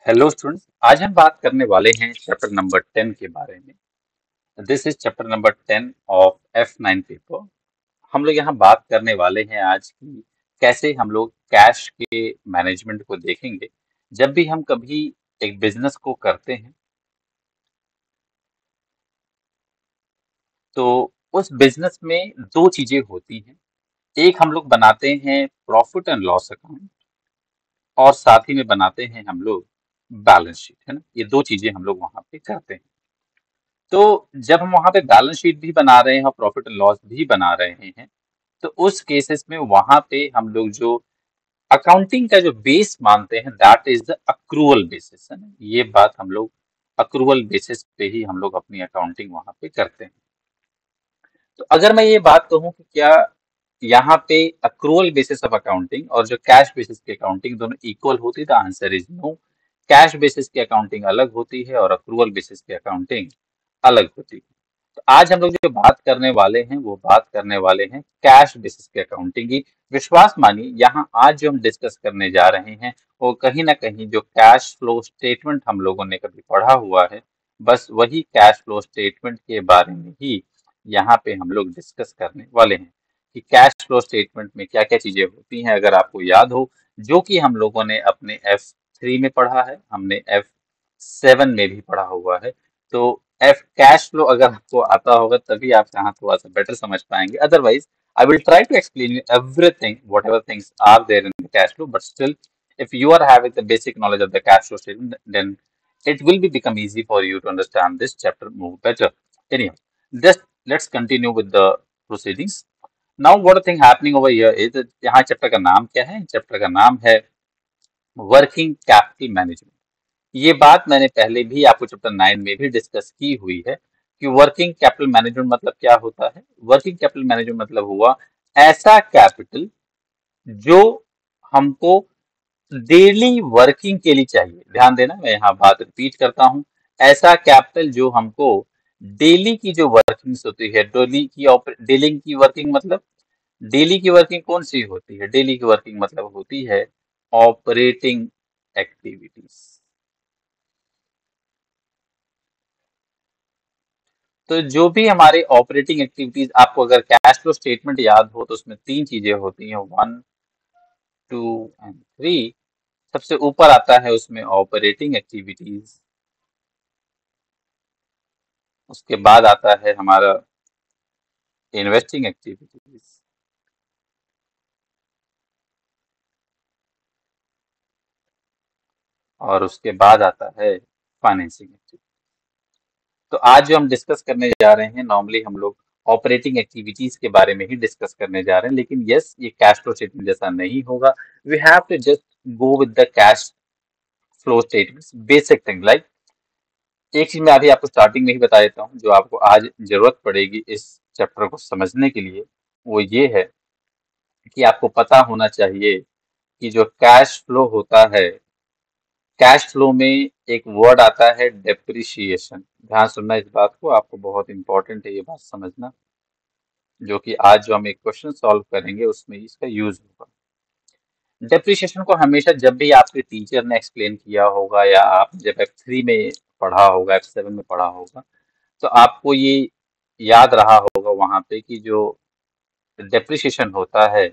Hello students, आज हम बात करने वाले हैं चैप्टर नंबर 10 के बारे में। This is chapter number 10 of F9 paper. हम लोग यहाँ बात करने वाले हैं आज की कैसे हम लोग कैश के मैनेजमेंट को देखेंगे। जब भी हम कभी एक बिजनेस को करते हैं तो उस बिजनेस में दो चीजें होती हैं। एक हम लोग बनाते हैं प्रॉफिट एंड लॉस अकाउंट और साथ ही में बनाते हैं हम लोग बैलेंस शीट, है ना। ये दो चीजें हम लोग वहां पे करते हैं। तो जब हम वहां पे बैलेंस शीट भी बना रहे हैं और प्रॉफिट एंड लॉस भी बना रहे हैं तो उस केसेस में वहां पे हम लोग जो अकाउंटिंग का जो बेस मानते हैं that is the accrual basis, है ना। ये बात हम लोग अक्रूवल बेसिस पे ही हम लोग अपनी अकाउंटिंग वहां पे करते हैं। तो अगर मैं ये बात कहूँ कि क्या यहाँ पे अक्रूवल बेसिस ऑफ अकाउंटिंग और जो कैश बेसिस की अकाउंटिंग दोनों इक्वल होती है, the answer is no. Cash basis की अकाउंटिंग अलग होती है और अक्रूवल बेसिस की अकाउंटिंग अलग होती है। तो आज हम लोग जो बात करने वाले हैं वो बात करने वाले हैं कैश बेसिस की अकाउंटिंग की। विश्वास मानिए यहाँ आज जो हम डिस्कस करने जा रहे हैं वो कहीं ना कहीं जो कैश फ्लो स्टेटमेंट हम लोगों ने कभी पढ़ा हुआ है, बस वही कैश फ्लो स्टेटमेंट के बारे में ही यहाँ पे हम लोग डिस्कस करने वाले हैं कि कैश फ्लो स्टेटमेंट में क्या क्या चीजें होती हैं। अगर आपको याद हो, जो कि हम लोगों ने अपने F3 में पढ़ा है, हमने F7 में भी पढ़ा हुआ है। तो एफ कैश फ्लो अगर आपको आता होगा तभी आप यहाँ थोड़ा सा बेटर समझ पाएंगे। Otherwise I will try to explain you everything whatever things are there in the cash flow, but still if you are having the basic knowledge of the cash flow statement, then it will be become easy for you to understand this chapter more better. Anyhow, just let's continue with the proceedings. Now what the thing happening over here is that यहाँ chapter का नाम क्या है? Chapter का नाम है working capital management. ये बात मैंने पहले भी आपको चैप्टर 9 में भी डिस्कस की हुई है कि वर्किंग कैपिटल मैनेजमेंट मतलब क्या होता है। वर्किंग कैपिटल मैनेजमेंट मतलब हुआ ऐसा कैपिटल जो हमको डेली वर्किंग के लिए चाहिए। ध्यान देना, मैं यहाँ बात रिपीट करता हूँ। ऐसा कैपिटल जो हमको डेली की जो वर्किंग्स होती है, डेली की वर्किंग मतलब डेली की वर्किंग कौन सी होती है? डेली की वर्किंग मतलब होती है ऑपरेटिंग एक्टिविटीज। तो जो भी हमारे ऑपरेटिंग एक्टिविटीज, आपको अगर कैश फ्लो स्टेटमेंट याद हो तो उसमें तीन चीजें होती हैं, 1, 2 एंड 3। सबसे ऊपर आता है उसमें ऑपरेटिंग एक्टिविटीज, उसके बाद आता है हमारा इन्वेस्टिंग एक्टिविटीज, और उसके बाद आता है फाइनेंसिंग एक्टिविटीज। तो आज जो हम डिस्कस करने जा रहे हैं, नॉर्मली हम लोग ऑपरेटिंग एक्टिविटीज के बारे में ही डिस्कस करने जा रहे हैं, लेकिन यस, ये कैश फ्लो स्टेटमेंट जैसा नहीं होगा। We have to just go with the cash flow statement, basic thing like. एक चीज मैं अभी आपको स्टार्टिंग में ही बता देता हूँ जो आपको आज जरूरत पड़ेगी इस चैप्टर को समझने के लिए। वो ये है कि आपको पता होना चाहिए कि जो कैश फ्लो होता है, कैश फ्लो में एक वर्ड आता है डेप्रिसिएशन। ध्यान सुनना इस बात को, आपको बहुत इंपॉर्टेंट है ये बात समझना, जो कि आज जो हम एक क्वेश्चन सॉल्व करेंगे उसमें इसका यूज होगा। डेप्रिसिएशन को हमेशा जब भी आपके टीचर ने एक्सप्लेन किया होगा या आप जब F3 में पढ़ा होगा, F7 में पढ़ा होगा, तो आपको ये याद रहा होगा वहां पे कि जो डेप्रिसिएशन होता है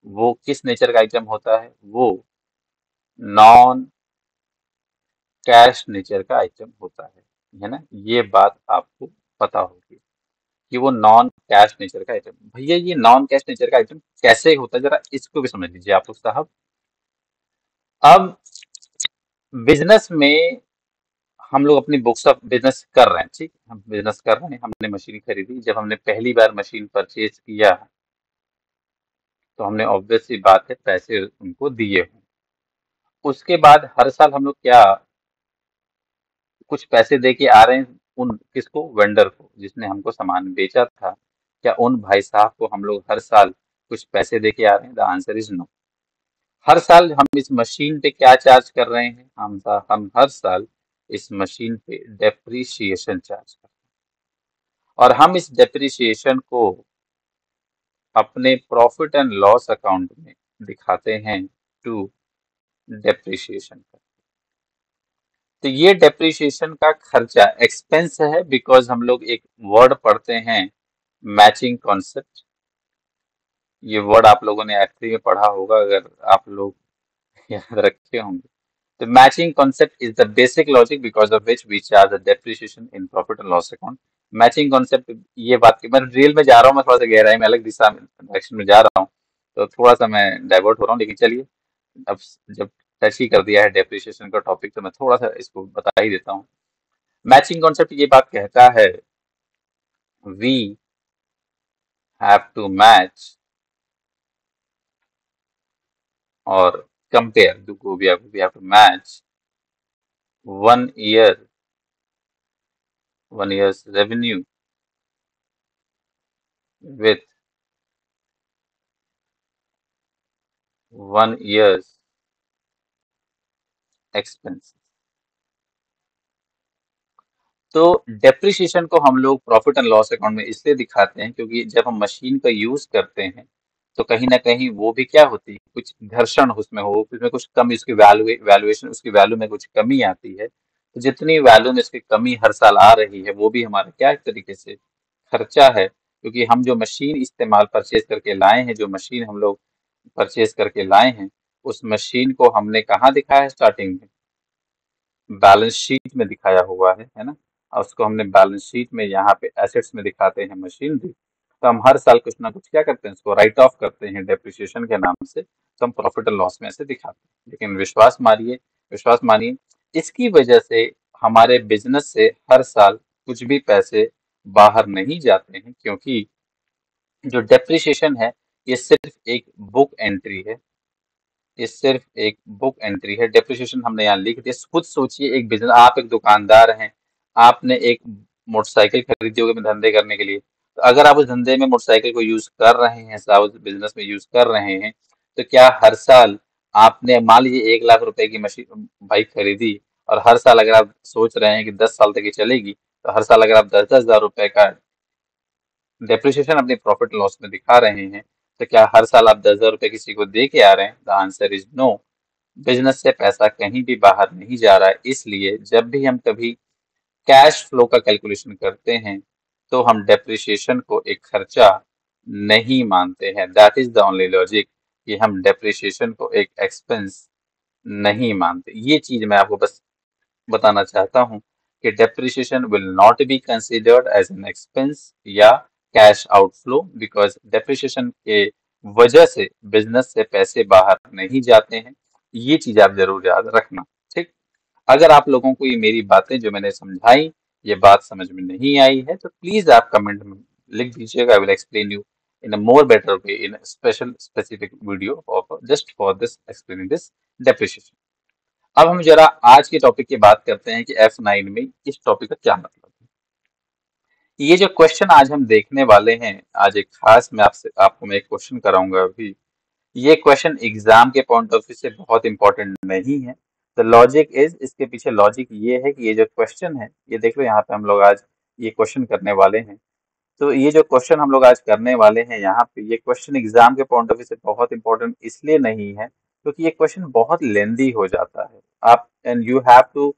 वो किस नेचर का आइटम होता है? वो नॉन कैश नेचर का आइटम होता है ना। ये बात आपको पता होगी कि वो नॉन कैश नेचर का आइटम। भैया ये नॉन कैश नेचर का आइटम कैसे होता है, जरा इसको भी समझ लीजिए आप लोग साहब। अब बिजनेस में हम लोग अपनी बुक्स ऑफ बिजनेस कर रहे हैं, ठीक, हम बिजनेस कर रहे हैं, हमने मशीन खरीदी। जब हमने पहली बार मशीन परचेज किया तो हमने ऑब्वियस सी बात है पैसे उनको दिए हों। उसके बाद हर साल हम लोग क्या कुछ पैसे दे के आ रहे हैं उन किसको? वेंडर को, जिसने हमको सामान बेचा था। क्या उन भाई साहब को हम लोग हर साल कुछ पैसे दे के आ रहे हैं? The answer is no. हर साल हम इस मशीन पे क्या चार्ज कर रहे हैं? हम हर साल इस मशीन पे डेप्रिसिएशन चार्ज कर रहे हैं, और हम इस डेप्रिसिएशन को अपने प्रॉफिट एंड लॉस अकाउंट में दिखाते हैं टू डेप्रिसिएशन। तो ये डेप्रिसिएशन का खर्चा एक्सपेंस है, बिकॉज हम लोग एक वर्ड पढ़ते हैं मैचिंग कॉन्सेप्ट। ये वर्ड आप लोगों ने आखिरी में पढ़ा होगा अगर आप लोग याद रखे होंगे। The matching concept is the basic logic because of which we charge the depreciation in profit and loss account. Matching concept, ये बात की मैं रियल में जा रहा हूँ, मैं थोड़ा सा गहराई में अलग दिशा में डायरेक्शन में जा रहा हूँ, तो थोड़ा सा मैं डाइवर्ट हो रहा हूँ, लेकिन चलिए अब जब टच ही कर दिया है डेप्रिसिएशन का टॉपिक तो मैं थोड़ा सा इसको बता ही देता हूँ। मैचिंग कॉन्सेप्ट ये बात कहता है, वी हैव टू मैच और compare, we have to match one year one years revenue with 1 year's expense। तो डेप्रिसिएशन को हम लोग प्रॉफिट एंड लॉस अकाउंट में इसलिए दिखाते हैं क्योंकि जब हम मशीन का यूज करते हैं तो कहीं ना कहीं वो भी क्या होती है, कुछ घर्षण उसमें हो, उसमें कुछ कमी, उसकी वैल्यूएशन, उसकी वैल्यू में कुछ कमी आती है। तो जितनी वैल्यू में इसकी कमी हर साल आ रही है वो भी हमारा क्या एक तरीके से खर्चा है, क्योंकि हम जो मशीन इस्तेमाल परचेज करके लाए हैं, जो मशीन हम लोग परचेज करके लाए हैं, उस मशीन को हमने कहाँ दिखाया है स्टार्टिंग में, बैलेंस शीट में दिखाया हुआ है ना। और उसको हमने बैलेंस शीट में यहाँ पे एसेट्स में दिखाते हैं मशीनरी। तो हम हर साल कुछ ना कुछ क्या करते हैं, उसको राइट ऑफ करते हैं डेप्रिसिएशन के नाम से, तो हम प्रॉफिट एंड लॉस में ऐसे दिखाते हैं। लेकिन विश्वास मानिए इसकी वजह से हमारे बिजनेस से हर साल कुछ भी पैसे बाहर नहीं जाते हैं, क्योंकि जो डेप्रिसिएशन है ये सिर्फ एक बुक एंट्री है। ये सिर्फ एक बुक एंट्री है। डेप्रिसिएशन हमने यहाँ लिख दिया। खुद सोचिए, एक बिजनेस, आप एक दुकानदार हैं, आपने एक मोटरसाइकिल खरीदी होगी अपने धंधे करने के लिए। तो अगर आप उस धंधे में मोटरसाइकिल को यूज कर रहे हैं, उस बिजनेस में यूज कर रहे हैं, तो क्या हर साल आपने मान लीजिए 1 लाख रुपए की मशीन बाइक खरीदी, और हर साल अगर आप सोच रहे हैं कि 10 साल तक ये चलेगी, तो हर साल अगर आप 10-10 हज़ार रुपए का डेप्रिसिएशन अपने प्रॉफिट लॉस में दिखा रहे हैं, तो क्या हर साल आप 10 हज़ार रुपए किसी को दे के आ रहे हैं? The answer is no. Business से पैसा कहीं भी बाहर नहीं जा रहा है। इसलिए जब भी हम कभी कैश फ्लो का कैलकुलेशन करते हैं तो हम डेप्रिसिएशन को एक खर्चा नहीं मानते हैं। That is the only logic, कि हम डेप्रिसिएशन को एक एक्सपेंस नहीं मानते। ये चीज मैं आपको बस बताना चाहता हूँ कि depreciation will not be considered as an expense या कैश आउटफ्लो, बिकॉज डेप्रिसिएशन के वजह से बिजनेस से पैसे बाहर नहीं जाते हैं। ये चीज आप जरूर याद रखना। ठीक, अगर आप लोगों को ये मेरी बातें जो मैंने समझाई, ये बात समझ में नहीं आई है, तो प्लीज आप कमेंट में लिख दीजिएगा। I will explain you in a more better way in a specific video of just for this explaining this depreciation। अब हम जरा आज के टॉपिक की बात करते हैं कि F9 में इस टॉपिक का क्या मतलब है। ये जो क्वेश्चन आज हम देखने वाले हैं, आज एक खास मैं आपको मैं एक क्वेश्चन कराऊंगा अभी। ये क्वेश्चन एग्जाम के पॉइंट ऑफ व्यू से बहुत इंपॉर्टेंट नहीं है। तो लॉजिक इज, इसके पीछे लॉजिक ये है कि ये जो क्वेश्चन है, ये देख लो यहाँ पे हम लोग आज ये क्वेश्चन करने वाले हैं। तो ये जो क्वेश्चन हम लोग आज करने वाले हैं यहाँ पे, ये क्वेश्चन एग्जाम के पॉइंट ऑफ व्यू से बहुत इंपॉर्टेंट इसलिए नहीं है क्योंकि ये क्वेश्चन बहुत लेंदी हो जाता है। आप and you have to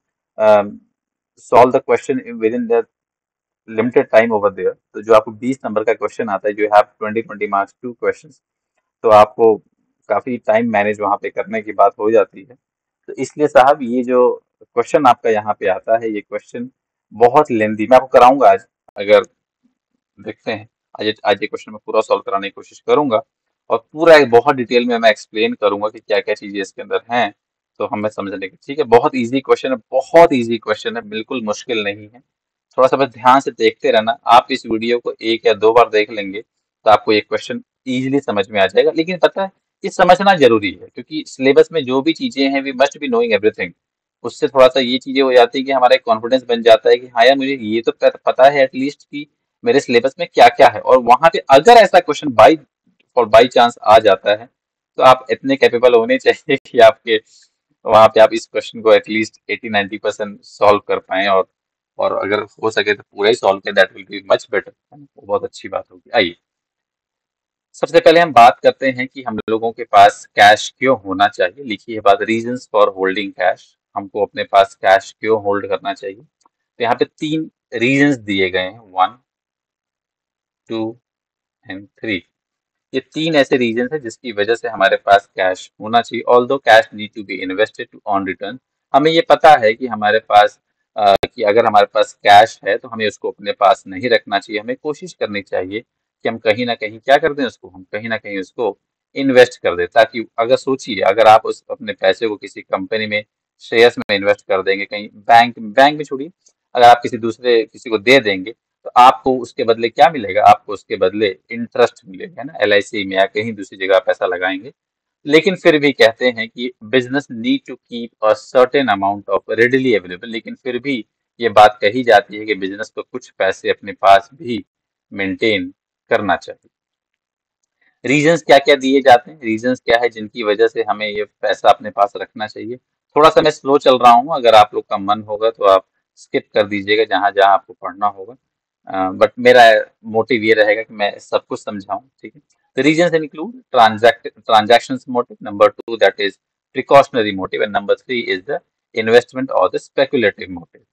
solve the question within the limited time over there. तो जो आपको 20 नंबर का क्वेश्चन आता है, जो हैव 20 मार्क्स 2 क्वेश्चन, तो आपको काफी टाइम मैनेज वहाँ पे करने की बात हो जाती है। तो इसलिए साहब ये जो क्वेश्चन आपका यहाँ पे आता है, ये क्वेश्चन बहुत लेंदी मैं आपको कराऊंगा आज। अगर देखते हैं, आज ये क्वेश्चन मैं पूरा सॉल्व कराने की कोशिश करूंगा, और पूरा एक बहुत डिटेल में मैं एक्सप्लेन करूंगा कि क्या क्या चीजें इसके अंदर हैं, तो हमें समझने की। ठीक है, बहुत इजी क्वेश्चन है, बहुत इजी क्वेश्चन है, बिल्कुल मुश्किल नहीं है। थोड़ा सा बस ध्यान से देखते रहना। आप इस वीडियो को 1 या 2 बार देख लेंगे तो आपको ये क्वेश्चन इजीली समझ में आ जाएगा। लेकिन पता है, ये समझना जरूरी है, क्योंकि सिलेबस में जो भी चीजें हैं, we must be knowing everything. उससे थोड़ा सा ये चीजें हो जाती है कि हमारा एक कॉन्फिडेंस बन जाता है कि हाँ यार, मुझे ये तो पता है एटलीस्ट कि मेरे सिलेबस में क्या क्या है। और वहां पे अगर ऐसा क्वेश्चन बाई चांस आ जाता है, तो आप इतने कैपेबल होने चाहिए कि आपके वहां पे आप इस क्वेश्चन को एटलीस्ट 80-90% सॉल्व कर पाए, और अगर हो सके तो पूरा ही सॉल्व करें, that will be much better. वो बहुत अच्छी बात होगी। आइए, सबसे पहले हम बात करते हैं कि हम लोगों के पास कैश क्यों होना चाहिए। लिखी है बात, रीजंस फॉर होल्डिंग कैश। हमको अपने पास कैश क्यों होल्ड करना चाहिए? तो यहाँ पे 3 रीजंस दिए गए हैं, 1, 2 एंड 3। ये 3 ऐसे रीजन है जिसकी वजह से हमारे पास कैश होना चाहिए। Although cash need to be invested to earn return. हमें ये पता है कि हमारे पास कि अगर हमारे पास कैश है तो हमें उसको अपने पास नहीं रखना चाहिए। हमें कोशिश करनी चाहिए कि हम कहीं ना कहीं क्या कर दें, उसको हम कहीं ना कहीं उसको इन्वेस्ट कर दें, ताकि अगर सोचिए अगर आप उस अपने पैसे को किसी कंपनी में शेयर्स में इन्वेस्ट कर देंगे, कहीं बैंक बैंक में छोड़िए, अगर आप किसी को दे देंगे तो आपको उसके बदले क्या मिलेगा? आपको उसके बदले इंटरेस्ट मिलेगा, है ना, LIC में या कहीं दूसरी जगह पैसा लगाएंगे। लेकिन फिर भी कहते हैं कि business need to keep a certain amount of readily available. लेकिन फिर भी ये बात कही जाती है कि बिजनेस को कुछ पैसे अपने पास भी मेंटेन करना चाहिए। रीजंस क्या क्या दिए जाते हैं, रीजंस क्या है जिनकी वजह से हमें ये पैसा अपने पास रखना चाहिए? थोड़ा सा मैं स्लो चल रहा हूँ, अगर आप लोग का मन होगा तो आप स्किप कर दीजिएगा जहां जहां आपको पढ़ना होगा, बट मेरा मोटिव ये रहेगा कि मैं सब कुछ समझाऊं, ठीक है? The reasons include transactions motive, number 2 that is precautionary motive, and number 3 is the investment or the speculative motive।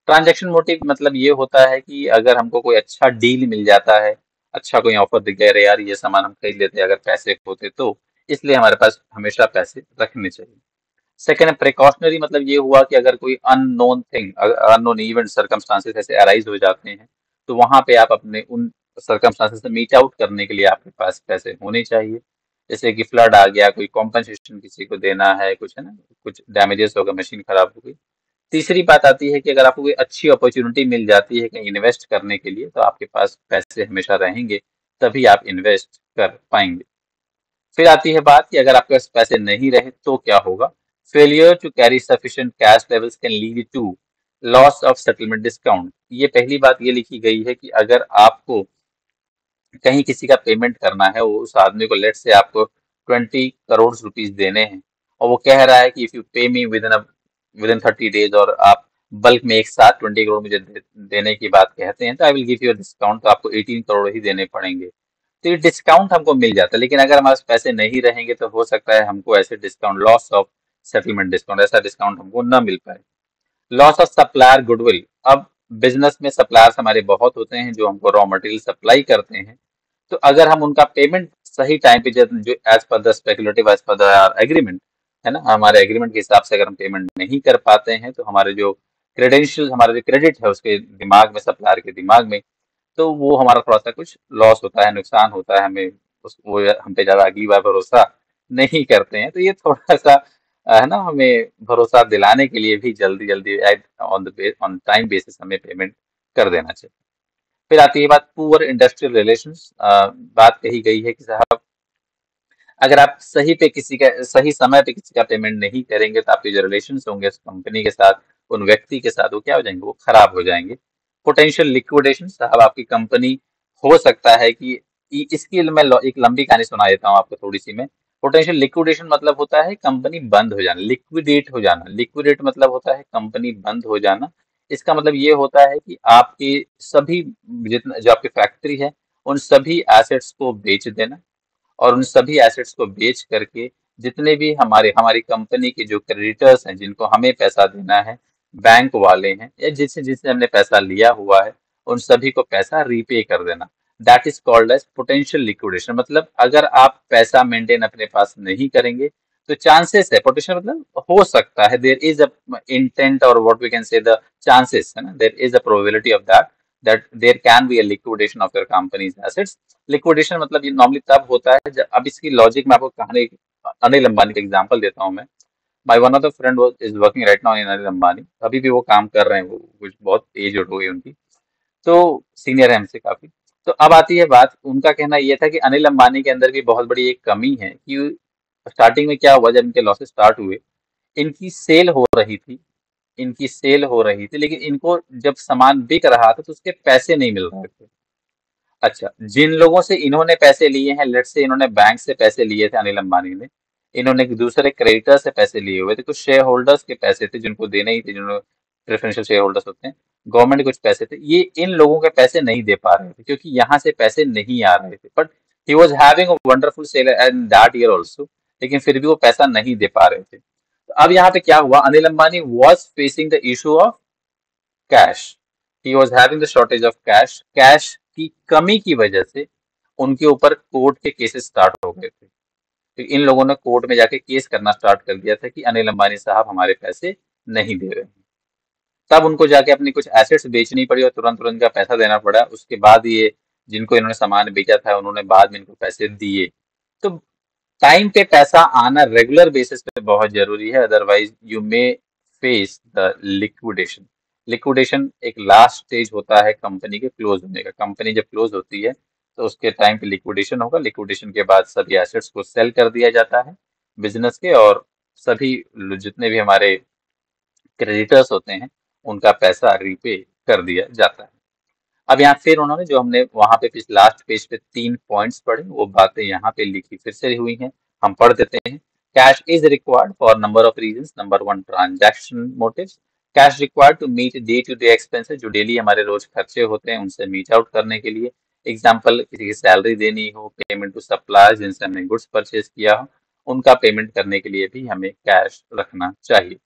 Transaction motive मतलब ये होता है कि अगर हमको कोई अच्छा डील मिल जाता है, अच्छा कोई ऑफर दिख गया, अरे यार ये सामान हम खरीद लेते अगर पैसे होते तो, इसलिए हमारे पास हमेशा पैसे रखने चाहिए। सेकेंड है प्रिकॉशनरी, मतलब ये हुआ कि अगर कोई unknown thing, unknown event, circumstances ऐसे अराइज हो जाते हैं तो वहां पे आप अपने उन सर्कमस्टांसेस से मीट आउट करने के लिए आपके पास पैसे होने चाहिए। जैसे कि फ्लड आ गया, कोई कॉम्पनसेशन किसी को देना है, कुछ है ना, कुछ डैमेजेस हो गए, मशीन खराब हो गई। तीसरी बात आती है कि अगर आपको कोई अच्छी अपॉर्चुनिटी मिल जाती है कहीं इन्वेस्ट करने के लिए तो आपके पास पैसे हमेशा रहेंगे, तभी आप इन्वेस्ट कर पाएंगे। फिर आती है बात कि अगर आपके पास पैसे नहीं रहे तो क्या होगा? Failure to carry sufficient cash levels can lead to loss of settlement discount. ये पहली बात ये लिखी गई है कि अगर आपको कहीं किसी का पेमेंट करना है, वो उस आदमी को लेट से आपको 20 करोड़ रुपीज देने हैं और वो कह रहा है कि इफ यू पे मी विद इन 30 डेज, और आप बल्क में एक साथ 20 करोड़ मुझे देने की बात कहते हैं, तो I will give you discount, तो आपको 18 करोड़ ही देने पड़ेंगे। तो ये डिस्काउंट हमको मिल जाता है, लेकिन अगर हमारे पास पैसे नहीं रहेंगे तो हो सकता है हमको ऐसे discount, loss of settlement discount, ऐसा डिस्काउंट हमको न मिल पाए। Loss of supplier goodwill. अब बिजनेस में सप्लायर्स हमारे बहुत होते हैं जो हमको रॉ मटेरियल सप्लाई करते हैं, तो अगर हम उनका पेमेंट सही टाइम पे, जो as per the speculative, as per the agreement, है ना, हमारे एग्रीमेंट के हिसाब से अगर हम पेमेंट नहीं कर पाते हैं तो हमारे जो क्रेडेंशियल, हमारा जो क्रेडिट है उसके दिमाग में, सप्लायर के दिमाग में, तो वो हमारा थोड़ा सा कुछ लॉस होता है, नुकसान होता है, हमें वो हम पे ज्यादा अगली बार भरोसा नहीं करते हैं। तो ये थोड़ा सा है ना, हमें भरोसा दिलाने के लिए भी जल्दी जल्दी ऑन टाइम बेसिस हमें पेमेंट कर देना चाहिए। फिर आती है बात पुअर इंडस्ट्रियल रिलेशंस। बात कही गई है कि साहब अगर आप सही समय पे किसी का पेमेंट नहीं करेंगे तो आपके जो रिलेशन होंगे उस कंपनी के साथ, उन व्यक्ति के साथ, वो क्या हो जाएंगे? वो खराब हो जाएंगे। पोटेंशियल लिक्विडेशन, साहब आपकी कंपनी हो सकता है कि इसकी मैं एक लंबी कहानी सुना देता हूँ आपको थोड़ी सी मैं। पोटेंशियल लिक्विडेशन मतलब होता है कंपनी बंद हो जाना, लिक्विडेट हो जाना। लिक्विडेट मतलब होता है कंपनी बंद हो जाना। इसका मतलब ये होता है कि आपके सभी, जितना जो आपकी फैक्ट्री है, उन सभी एसेट्स को बेच देना, और उन सभी एसेट्स को बेच करके जितने भी हमारी कंपनी के जो क्रेडिटर्स हैं, जिनको हमें पैसा देना है, बैंक वाले हैं या जिससे जिससे हमने पैसा लिया हुआ है, उन सभी को पैसा रीपे कर देना। That is called as potential liquidation. मतलब अगर आप पैसा मेंटेन अपने पास नहीं करेंगे तो चांसेस है, पोटेंशियल मतलब हो सकता है, देयर इज अ इंटेंट, और what we can say the chances, है ना, there is a probability of that there can be a liquidation of your company's assets. Liquidation मतलब ये नॉर्मली तब होता है जब, अब इसकी लॉजिक में आपको कहानी, अनिल अंबानी का एग्जांपल देता हूँ मैं। My one of the friend was is working right now in Anil Ambani, अभी भी वो काम कर रहे हैं, वो कुछ बहुत एज हो गई उनकी, तो सीनियर है हमसे काफी। तो अब आती है बात, उनका कहना ये था कि अनिल अंबानी के अंदर भी बहुत बड़ी एक कमी है कि स्टार्टिंग में क्या हुआ, जब इनके लॉसेस स्टार्ट हुए, इनकी सेल हो रही थी, लेकिन इनको जब सामान बिक रहा था तो उसके पैसे नहीं मिल रहे थे। अच्छा, जिन लोगों से इन्होंने पैसे लिए हैं, लेट्स से इन्होंने बैंक से पैसे लिए थे अनिल अंबानी ने, इन्होंने दूसरे क्रेडिटर से पैसे लिए हुए थे, कुछ शेयर होल्डर्स के पैसे थे जिनको देने ही थे, जिन्होंने प्रेफरेंशियल शेयर होल्डर्स होते हैं, गवर्नमेंट के कुछ पैसे थे, ये इन लोगों के पैसे नहीं दे पा रहे थे क्योंकि यहाँ से पैसे नहीं आ रहे थे। But he was having a wonderful sale and that year also, लेकिन फिर भी वो पैसा नहीं दे पा रहे थे। तो अब यहाँ पे क्या हुआ, Anil Ambani was facing the issue of cash, he was having the shortage of cash, cash की कमी की वजह से उनके ऊपर कोर्ट के केसेस स्टार्ट हो गए थे। तो इन लोगों ने कोर्ट में जाके केस करना स्टार्ट कर दिया था कि अनिल अंबानी साहब हमारे पैसे नहीं दे रहे हैं। तब उनको जाके अपनी कुछ एसेट्स बेचनी पड़ी और तुरंत तुरंत का पैसा देना पड़ा। उसके बाद ये जिनको इन्होंने सामान बेचा था उन्होंने बाद में इनको पैसे दिए। तो टाइम पे पैसा आना रेगुलर बेसिस पे बहुत जरूरी है, otherwise you may face the liquidation. Liquidation एक लास्ट स्टेज होता है कंपनी के क्लोज होने का। कंपनी जब क्लोज होती है तो उसके टाइम पे लिक्विडेशन होगा। लिक्विडेशन के बाद सभी एसेट्स को सेल कर दिया जाता है बिजनेस के, और सभी जितने भी हमारे क्रेडिटर्स होते हैं उनका पैसा रीपे कर दिया जाता है। अब यहाँ फिर उन्होंने जो हमने वहां पे लास्ट पेज पे 3 पॉइंट्स पढ़े वो बातें यहाँ पे लिखी फिर से हुई हैं, हम पढ़ देते हैं। Cash is required for number of reasons. Number 1, transaction motives. Cash required to meet day to day expenses, जो डेली हमारे रोज खर्चे होते हैं उनसे मीट आउट करने के लिए। एग्जाम्पल, किसी की सैलरी देनी हो, पेमेंट टू सप्लायर्स जिनसे हमने गुड्स परचेज किया हो, उनका पेमेंट करने के लिए भी हमें कैश रखना चाहिए।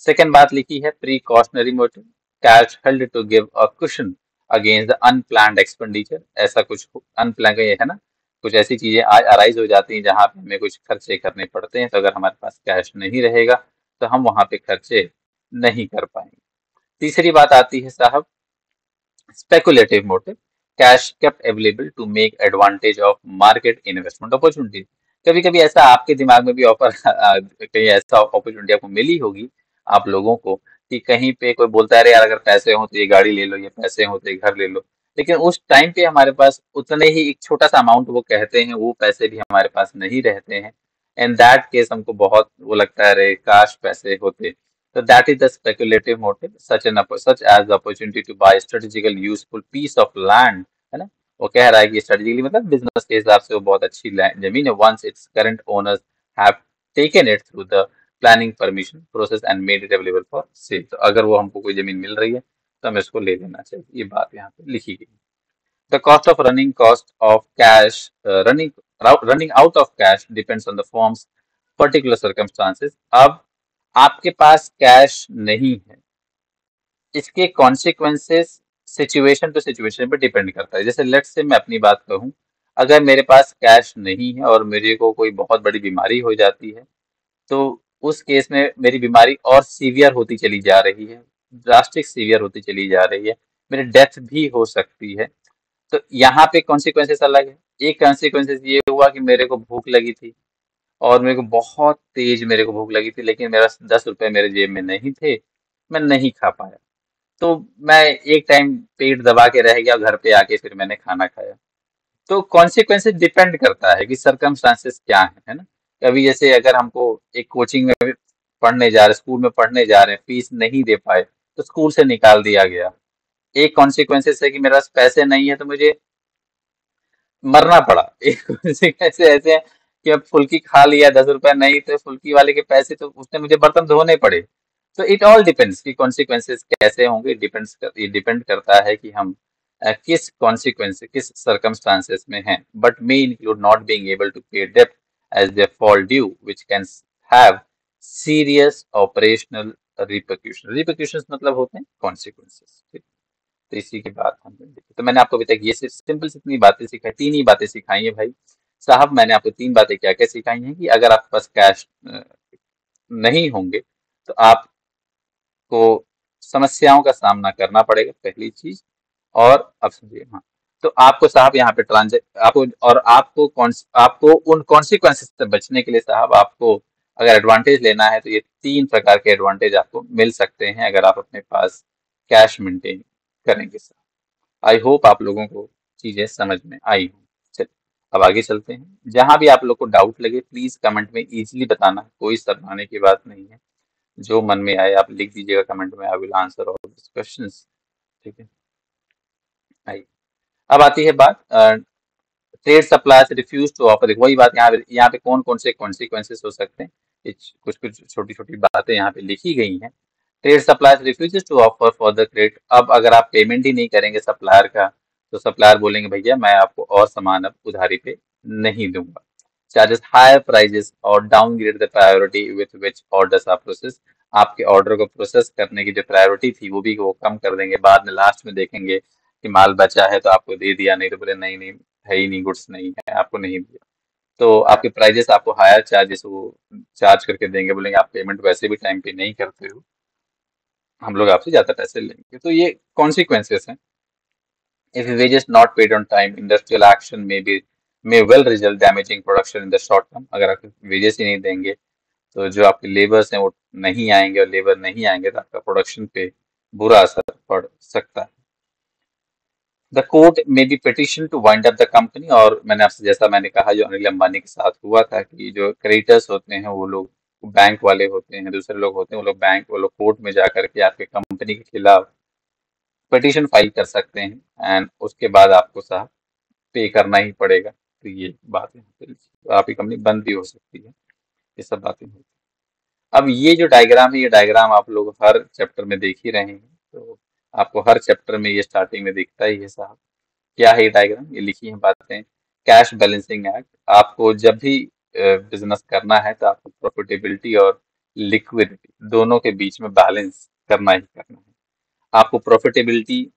सेकेंड बात लिखी है, precautionary motive. Cash held to give a cushion against the unplanned expenditure. ऐसा कुछ अनप्लान है ना, कुछ ऐसी चीजें आज अराइज हो जाती हैं जहां पे हमें कुछ खर्चे करने पड़ते हैं, तो अगर हमारे पास कैश नहीं रहेगा तो हम वहां पे खर्चे नहीं कर पाएंगे। तीसरी बात आती है साहब, speculative motive. Cash kept available to make advantage of market investment opportunity. कभी कभी ऐसा आपके दिमाग में भी ऑफर कहीं ऐसा अपॉर्चुनिटी आपको मिली होगी आप लोगों को कि कहीं पे कोई बोलता है अरे यार अगर पैसे हो तो ये गाड़ी ले लो, ये पैसे हो तो ये घर ले लो, लेकिन उस टाइम पे हमारे पास उतने ही एक छोटा सा अमाउंट वो कहते हैं, वो पैसे भी हमारे पास नहीं रहते हैं। इन दैट केस हमको बहुत वो लगता है अरे काश पैसे होते। So that is the speculative motive, such as the opportunity to buy strategically useful piece of land, है ना। वो कह रहा है कि strategically मतलब बिजनेस के हिसाब से वो बहुत अच्छी जमीन है। Once its current owners have taken it through the planning permission process and made it available for sale, तो अगर वो हमको कोई जमीन मिल रही है तो हमें उसको ले लेना चाहिए। ये बात यहाँ पे लिखी गई। The cost of cash, running out of cash depends on the firm's particular circumstances। अब आपके पास कैश नहीं है, इसके कॉन्सिक्वेंसेस सिचुएशन टू सिचुएशन पे डिपेंड करता है। जैसे लेट्स से मैं अपनी बात कहूँ, अगर मेरे पास कैश नहीं है और मेरे को कोई बहुत बड़ी बीमारी हो जाती है, तो उस केस में मेरी बीमारी और सीवियर होती चली जा रही है, ड्रास्टिक सीवियर होती चली जा रही है, मेरी डेथ भी हो सकती है। तो यहाँ पे कॉन्सिक्वेंसेस अलग है। एक कॉन्सिक्वेंसेस ये हुआ कि मेरे को भूख लगी थी और मेरे को बहुत तेज मेरे को भूख लगी थी, लेकिन मेरा 10 रुपए मेरे जेब में नहीं थे, मैं नहीं खा पाया। तो मैं एक टाइम पेट दबा के रह गया, घर पे आके फिर मैंने खाना खाया। तो कॉन्सिक्वेंसेस डिपेंड करता है कि सरकमस्टांसेस क्या है ना। कभी जैसे अगर हमको एक कोचिंग में पढ़ने जा रहे, स्कूल में पढ़ने जा रहे हैं, फीस नहीं दे पाए तो स्कूल से निकाल दिया गया। एक कॉन्सिक्वेंसेस है कि मेरे पास पैसे नहीं है तो मुझे मरना पड़ा। एक कॉन्सिक्वेंस ऐसे है कि अब फुल्की खा लिया, 10 रुपए नहीं तो फुल्की वाले के पैसे तो उसने मुझे बर्तन धोने पड़े। तो इट ऑल डिपेंड्स कि कॉन्सिक्वेंसेस कैसे होंगे। ये डिपेंड करता है कि हम किस कॉन्सिक्वेंस किस सर्कमस्टांसेस में हैं। But may include not being able to pay डेब्ट as they fall due which can have serious operational रिpercussions मतलब होते हैं कॉन्सिक्वेंसेस। तो इसी के बाद हमने देखी। तो मैंने आपको अभी तक ये सिर्फ सिंपल से इतनी बातें सिखाई, 3 ही बातें सिखाई है भाई साहब। मैंने आपको 3 बातें क्या क्या सिखाई हैं कि अगर आपके पास कैश नहीं होंगे तो आपको समस्याओं का सामना करना पड़ेगा, पहली चीज। और अब समझिए, हाँ, तो आपको साहब यहाँ पे आपको और आपको उन कॉन्सिक्वेंसेस से बचने के लिए साहब आपको अगर एडवांटेज लेना है तो ये 3 प्रकार के एडवांटेज आपको मिल सकते हैं अगर आप अपने पास कैश मेंटेन करेंगे साहब। आई होप आप लोगों को चीजें समझ में आई हो। चलिए अब आगे चलते हैं। जहां भी आप लोग को डाउट लगे प्लीज कमेंट में इजीली बताना, कोई शर्माने की बात नहीं है। जो मन में आए आप लिख दीजिएगा कमेंट में, I will answer all this questions. ठीक है, आइए अब आती है बात trade suppliers refuse to offer. वही बात यहाँ पे कौन कौन से कॉन्सिक्वेंसेस हो सकते हैं, कुछ कुछ छोटी छोटी बातें यहाँ पे लिखी गई हैं। Trade suppliers refuses to offer for the credit. अब अगर आप पेमेंट ही नहीं करेंगे सप्लायर का तो सप्लायर बोलेंगे भैया मैं आपको और सामान अब उधारी पे नहीं दूंगा। charges higher prices or downgrade the priority with which orders are processed। आपके ऑर्डर को प्रोसेस करने की जो प्रायोरिटी थी वो भी वो कम कर देंगे, बाद में लास्ट में देखेंगे कि माल बचा है तो आपको दे दिया, नहीं तो बोले नहीं नहीं है ही नहीं, गुड्स नहीं है, आपको नहीं दिया, तो आपके प्राइजेस आपको हायर चार्जेस वो चार्ज करके देंगे, बोलेंगे आप पेमेंट वैसे भी टाइम पे नहीं करते हो, हम लोग आपसे ज्यादा पैसे लेंगे। तो ये कॉन्सिक्वेंसेस हैं। If wages not paid on time, industrial action may well result damaging production in the short term। अगर आप वेजेस ही नहीं देंगे तो जो आपके लेबर्स हैं वो नहीं आएंगे, और लेबर नहीं आएंगे तो आपका प्रोडक्शन पे बुरा असर पड़ सकता है। द कोर्ट में be petition to wind up the company. और मैंने आपसे, जैसा मैंने कहा, जो अनिल अंबानी के साथ हुआ था कि जो क्रेडिटर्स होते हैं वो लोग बैंक वाले होते हैं, दूसरे लोग होते हैं, वो लोग कोर्ट में जा करके आपके कंपनी के खिलाफ पिटिशन फाइल कर सकते हैं, एंड उसके बाद आपको साहब पे करना ही पड़ेगा। तो ये बात है, तो आपकी कंपनी बंद भी हो सकती है, ये सब बातें होती हैं। अब ये जो डायग्राम है, ये डायग्राम आप लोग हर चैप्टर में देख ही रहे हैं, तो आपको हर चैप्टर में ये स्टार्टिंग में दिखता ही है साहब। क्या है ये डायग्राम? ये लिखी है बातें, कैश बैलेंसिंग एक्ट। आपको जब भी बिजनेस करना है तो आपको प्रॉफिटेबिलिटी और लिक्विडिटी दोनों के बीच में बैलेंस करना ही करना है। आपको प्रॉफिटेबिलिटी,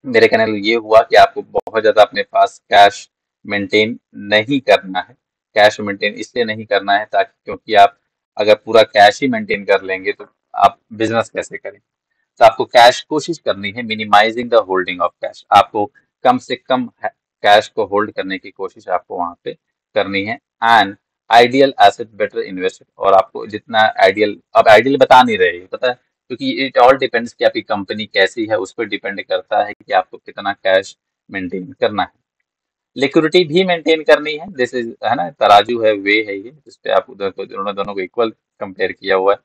मेरे कहने का ये हुआ कि आपको बहुत ज्यादा अपने पास कैश मेंटेन नहीं करना है। कैश मेंटेन इसलिए नहीं करना है ताकि, क्योंकि आप अगर पूरा कैश ही मेंटेन कर लेंगे तो आप बिजनेस कैसे करें। तो आपको कैश कोशिश करनी है, minimising the holding of cash. आपको कम से कम कैश को होल्ड करने की कोशिश आपको वहां पे करनी है। And ideal asset better invest. और आपको जितना आइडियल, अब आइडियल बता नहीं रहे, पता है, क्योंकि इट ऑल डिपेंड्स कि आपकी कंपनी कैसी है, उस पर डिपेंड करता है कि आपको कितना कैश मेंटेन करना है। लिक्विडिटी भी मेंटेन करनी है, दिस इज, है ना, तराजू है, वे है ये, जिस पे आप उधर को दोनों को इक्वल कंपेयर किया हुआ है।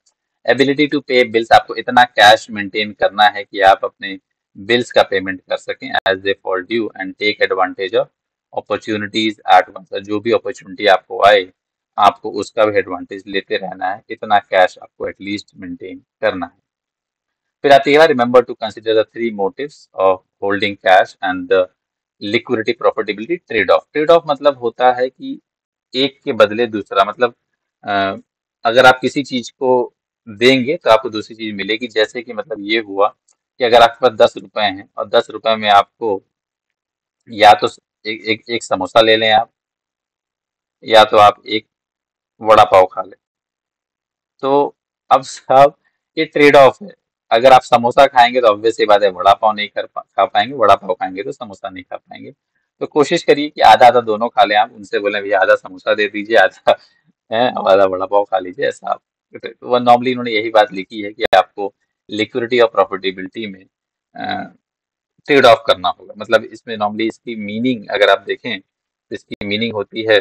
एबिलिटी टू पे बिल्स, आपको इतना कैश मेंटेन करना है कि आप अपने बिल्स का पेमेंट कर सकें as they fall due, and take advantage of opportunities at once. जो भी अपॉर्चुनिटी आपको आए आपको उसका भी एडवांटेज लेते रहना है, इतना कैश आपको एटलीस्ट मेंटेन करना है। फिर आती है, remember to consider the three motives of holding cash and the liquidity profitability trade off. Trade off मतलब होता है कि एक के बदले दूसरा, मतलब अ, अगर आप किसी चीज को देंगे तो आपको दूसरी चीज मिलेगी। जैसे कि मतलब ये हुआ कि अगर आपके पास 10 रुपए हैं और 10 रुपए में आपको या तो एक समोसा ले लें आप, या तो आप एक वड़ा पाव खा लें। तो अब साहब ये ट्रेड ऑफ है। अगर आप समोसा खाएंगे तो ऑब्वियस सी बात है वड़ा पाव नहीं खा पाएंगे, वड़ा पाव खाएंगे तो समोसा नहीं खा पाएंगे। तो कोशिश करिए कि आधा आधा दोनों खा लें। आप उनसे बोले भैया आधा समोसा दे दीजिए, आधा है, और आधा वड़ा पाव खा लीजिए, ऐसा आप। तो वो नॉर्मली इन्होंने यही बात लिखी है कि आपको लिक्विडिटी और प्रॉफिटेबिलिटी में ट्रेड ऑफ करना होगा। मतलब इसमें नॉर्मली इसकी मीनिंग अगर आप देखें तो इसकी मीनिंग होती है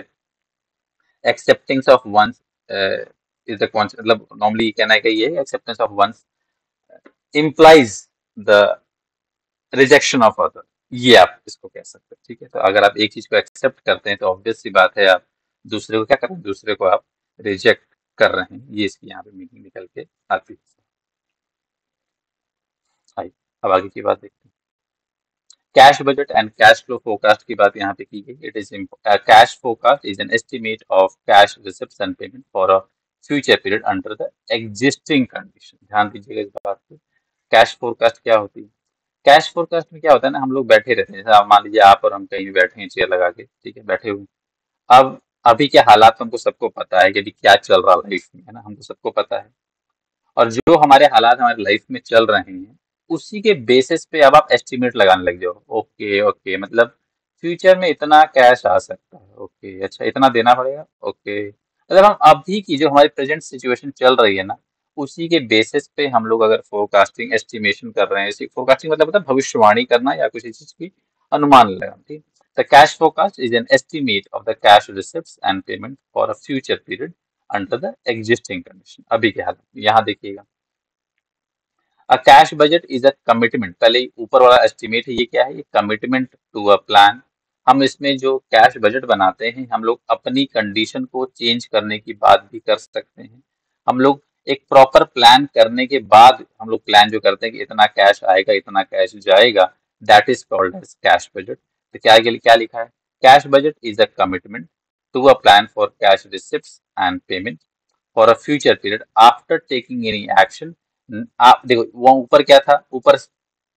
acceptance of one's is the concept. मतलब नॉर्मली कहना है कि ये acceptance of one's implies the rejection of other, ये आप इसको कह सकते हैं। ठीक है, तो अगर आप एक चीज को एक्सेप्ट करते हैं तो ऑब्वियस सी बात है आप दूसरे को क्या कर रहे हैं, दूसरे को आप रिजेक्ट कर रहे हैं। ये इसकी यहाँ पे मीनिंग निकल के आती है। आइए अब आगे की बात देखते हैं। Cash budget and cash flow forecast की बात यहाँ पे की गई। It is cash forecast is an estimate of cash receipts and payment for a future period under the existing condition. ध्यान दीजिएगा इस बात पे। कैश फोरकास्ट क्या होती है? कैश फोरकास्ट में क्या होता है ना, हम लोग बैठे रहते हैं, जैसे आप मान लीजिए आप और हम कहीं भी बैठे हैं चेयर लगा के, ठीक है, बैठे हुए हैं। अब अभी के हालात हमको सबको पता है कि अभी क्या चल रहा है लाइफ में, है ना, हमको सबको पता है। और जो हमारे हालात हमारे लाइफ में चल रहे हैं उसी के बेसिस पे अब आप एस्टिमेट लगाने लग जाओ। ओके ओके, मतलब फ्यूचर में इतना कैश आ सकता है, ओके, अच्छा इतना देना पड़ेगा, ओके। मतलब हम अभी की जो हमारी प्रेजेंट सिचुएशन चल रही है ना, उसी के बेसिस पे हम लोग अगर फोरकास्टिंग एस्टिमेशन कर रहे हैं, इसी फोरकास्टिंग मतलब भविष्यवाणी करना या किसी चीज की अनुमान लगाना, ठीक। The cash forecast is an estimate of the cash receipts and payment for a future period under the existing condition, अभी के हालत में। यहाँ देखिएगा, a cash budget is a commitment. पहले ऊपर वाला एस्टिमेट है, ये क्या है, ये कमिटमेंट टू अ प्लान। हम इसमें जो कैश बजट बनाते हैं हम लोग अपनी कंडीशन को चेंज करने की बात भी कर सकते हैं। हम लोग एक प्रॉपर प्लान करने के बाद हम लोग प्लान जो करते हैं कि इतना कैश आएगा इतना कैश जाएगा, that is called as cash budget. तो क्या क्या लिखा है, cash budget is a commitment to a plan for cash receipts and payment for a future period after taking any action। आप देखो वो ऊपर क्या था, ऊपर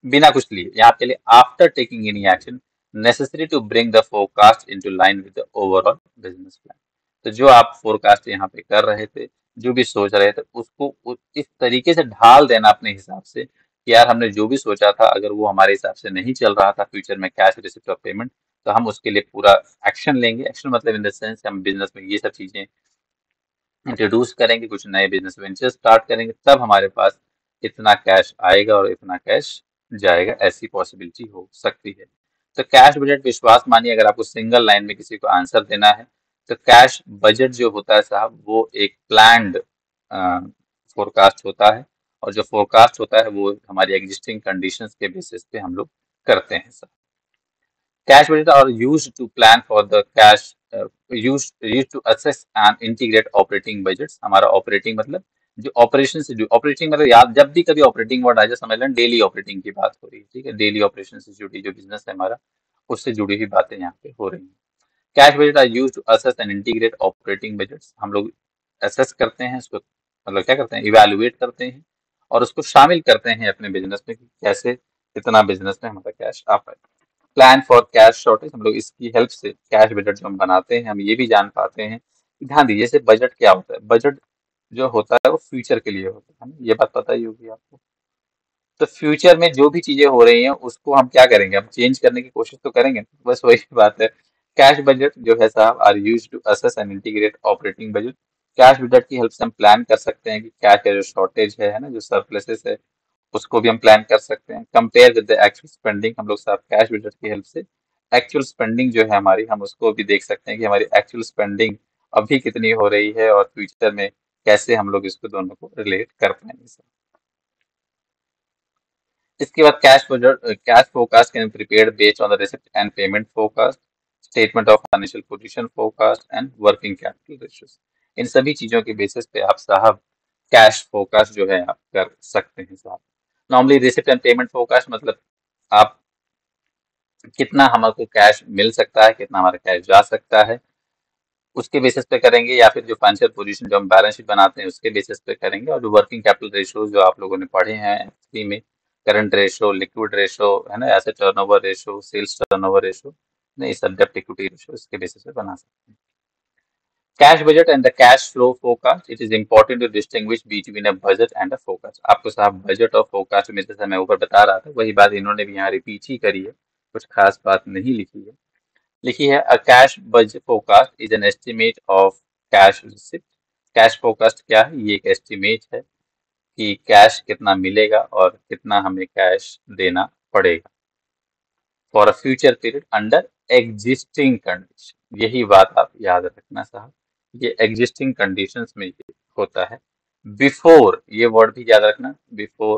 बिना कुछ लिए, यहाँ पे लिए after taking any action necessary to bring the forecast into line with the overall business plan. तो जो आप फोरकास्ट यहाँ पे कर रहे थे, जो भी सोच रहे थे, उसको इस तरीके से ढाल देना अपने हिसाब से कि यार हमने जो भी सोचा था अगर वो हमारे हिसाब से नहीं चल रहा था फ्यूचर में कैश रिसिप्ट ऑफ पेमेंट, तो हम उसके लिए पूरा एक्शन लेंगे। एक्शन मतलब इन द सेंस हम बिजनेस में ये सब चीजें इंट्रोड्यूस करेंगे, कुछ नए बिजनेस वेंचर स्टार्ट करेंगे, तब हमारे पास इतना कैश आएगा और इतना कैश जाएगा, ऐसी पॉसिबिलिटी हो सकती है। तो कैश बजट विश्वास मानिए, अगर आपको सिंगल लाइन में किसी को आंसर देना है तो कैश बजट जो होता है साहब वो एक प्लान्ड फोरकास्ट होता है, और जो फोरकास्ट होता है वो हमारी एग्जिस्टिंग कंडीशंस के बेसिस पे हम लोग करते हैं sir. Cash budget are used to plan for the cash used to assess and integrate operating budgets। हमारा ऑपरेटिंग मतलब जो ऑपरेशन से जो ऑपरेटिंग मतलब याद जब भी कभी ऑपरेटिंग वर्ड आ जाए समझ लें डेली ऑपरेटिंग की बात हो रही है, ठीक है, डेली ऑपरेशन से जुड़ी जो बिजनेस है हमारा, उससे जुड़ी हुई बातें यहाँ पे हो रही हैं। Cash budget are use to assess and integrate operating budgets. हम लोग असेस करते हैं उसको, मतलब क्या करते हैं, इवेलुएट करते हैं और उसको शामिल करते हैं अपने बिजनेस में कि कैसे कितना बिजनेस में हमारा कैश आ पाए। प्लान फॉर कैश शॉर्टेज, हम लोग इसकी हेल्प से कैश बजट जो हम बनाते हैं हम ये भी जान पाते हैं कि ध्यान दीजिए जैसे बजट क्या होता है, बजट जो होता है वो फ्यूचर के लिए होता है ना, ये बात पता ही होगी आपको। तो फ्यूचर में जो भी चीजें हो रही हैं उसको हम क्या करेंगे, हम चेंज करने की कोशिश तो करेंगे, बस वही बात है। कैश बजट जो है साहब are use to assess and integrate operating budget. Cash budget की हेल्प से हम प्लान कर सकते हैं कि क्या क्या जो शॉर्टेज है ना, जो सरप्लसेस है उसको भी हम प्लान कर सकते हैं। Compare with the actual spending, हम लोग साहब कैश बजट की हेल्प से एक्चुअल स्पेंडिंग जो है हमारी, हम उसको भी देख सकते हैं कि हमारी एक्चुअल स्पेंडिंग अभी कितनी हो रही है और फ्यूचर में कैसे हम लोग इसको दोनों को रिलेट कर पाएंगे सर। इसके बाद cash forecast can prepared based on the receipt and payment forecast, statement of financial position forecast and working capital ratios. इन सभी चीजों के बेसिस पे आप साहब कैश फोरकास्ट जो है आप कर सकते हैं साहब। Normally receipt and payment forecast मतलब आप कितना हमको कैश मिल सकता है, कितना हमारा कैश जा सकता है, उसके बेसिस पे करेंगे, या फिर जो फाइनेंशियल पोजीशन जो हम बैलेंस शीट बनाते हैं उसके बेसिस पे करेंगे, और जो वर्किंग कैपिटल रेशियो जो आप लोगों ने पढ़े हैं फ्री में, करंट रेशियो, लिक्विड रेशियो है ना, asset turnover ratio, sales turnover ratio, नहीं सब डेब्ट इक्विटी रेशियो, इसके बेसिस पे बना सकते हैं। Cash budget and the cash flow forecast, it is important to distinguish between a budget and a forecast. आपको साहब बजट और फोरकास्ट में जैसे मैं ऊपर बता रहा था वही बात इन्होंने भी यहाँ रिपीट ही करी है, कुछ खास बात नहीं लिखी है। लिखी है a cash budget forecast is an estimate of cash receipt. Cash forecast क्या है, ये एक एस्टिमेट है कि कैश कितना मिलेगा और कितना हमें कैश देना पड़ेगा for a future period under existing condition. यही बात आप याद रखना साहब, ये एग्जिस्टिंग कंडीशंस में ये होता है। बिफोर, ये वर्ड भी याद रखना, बिफोर,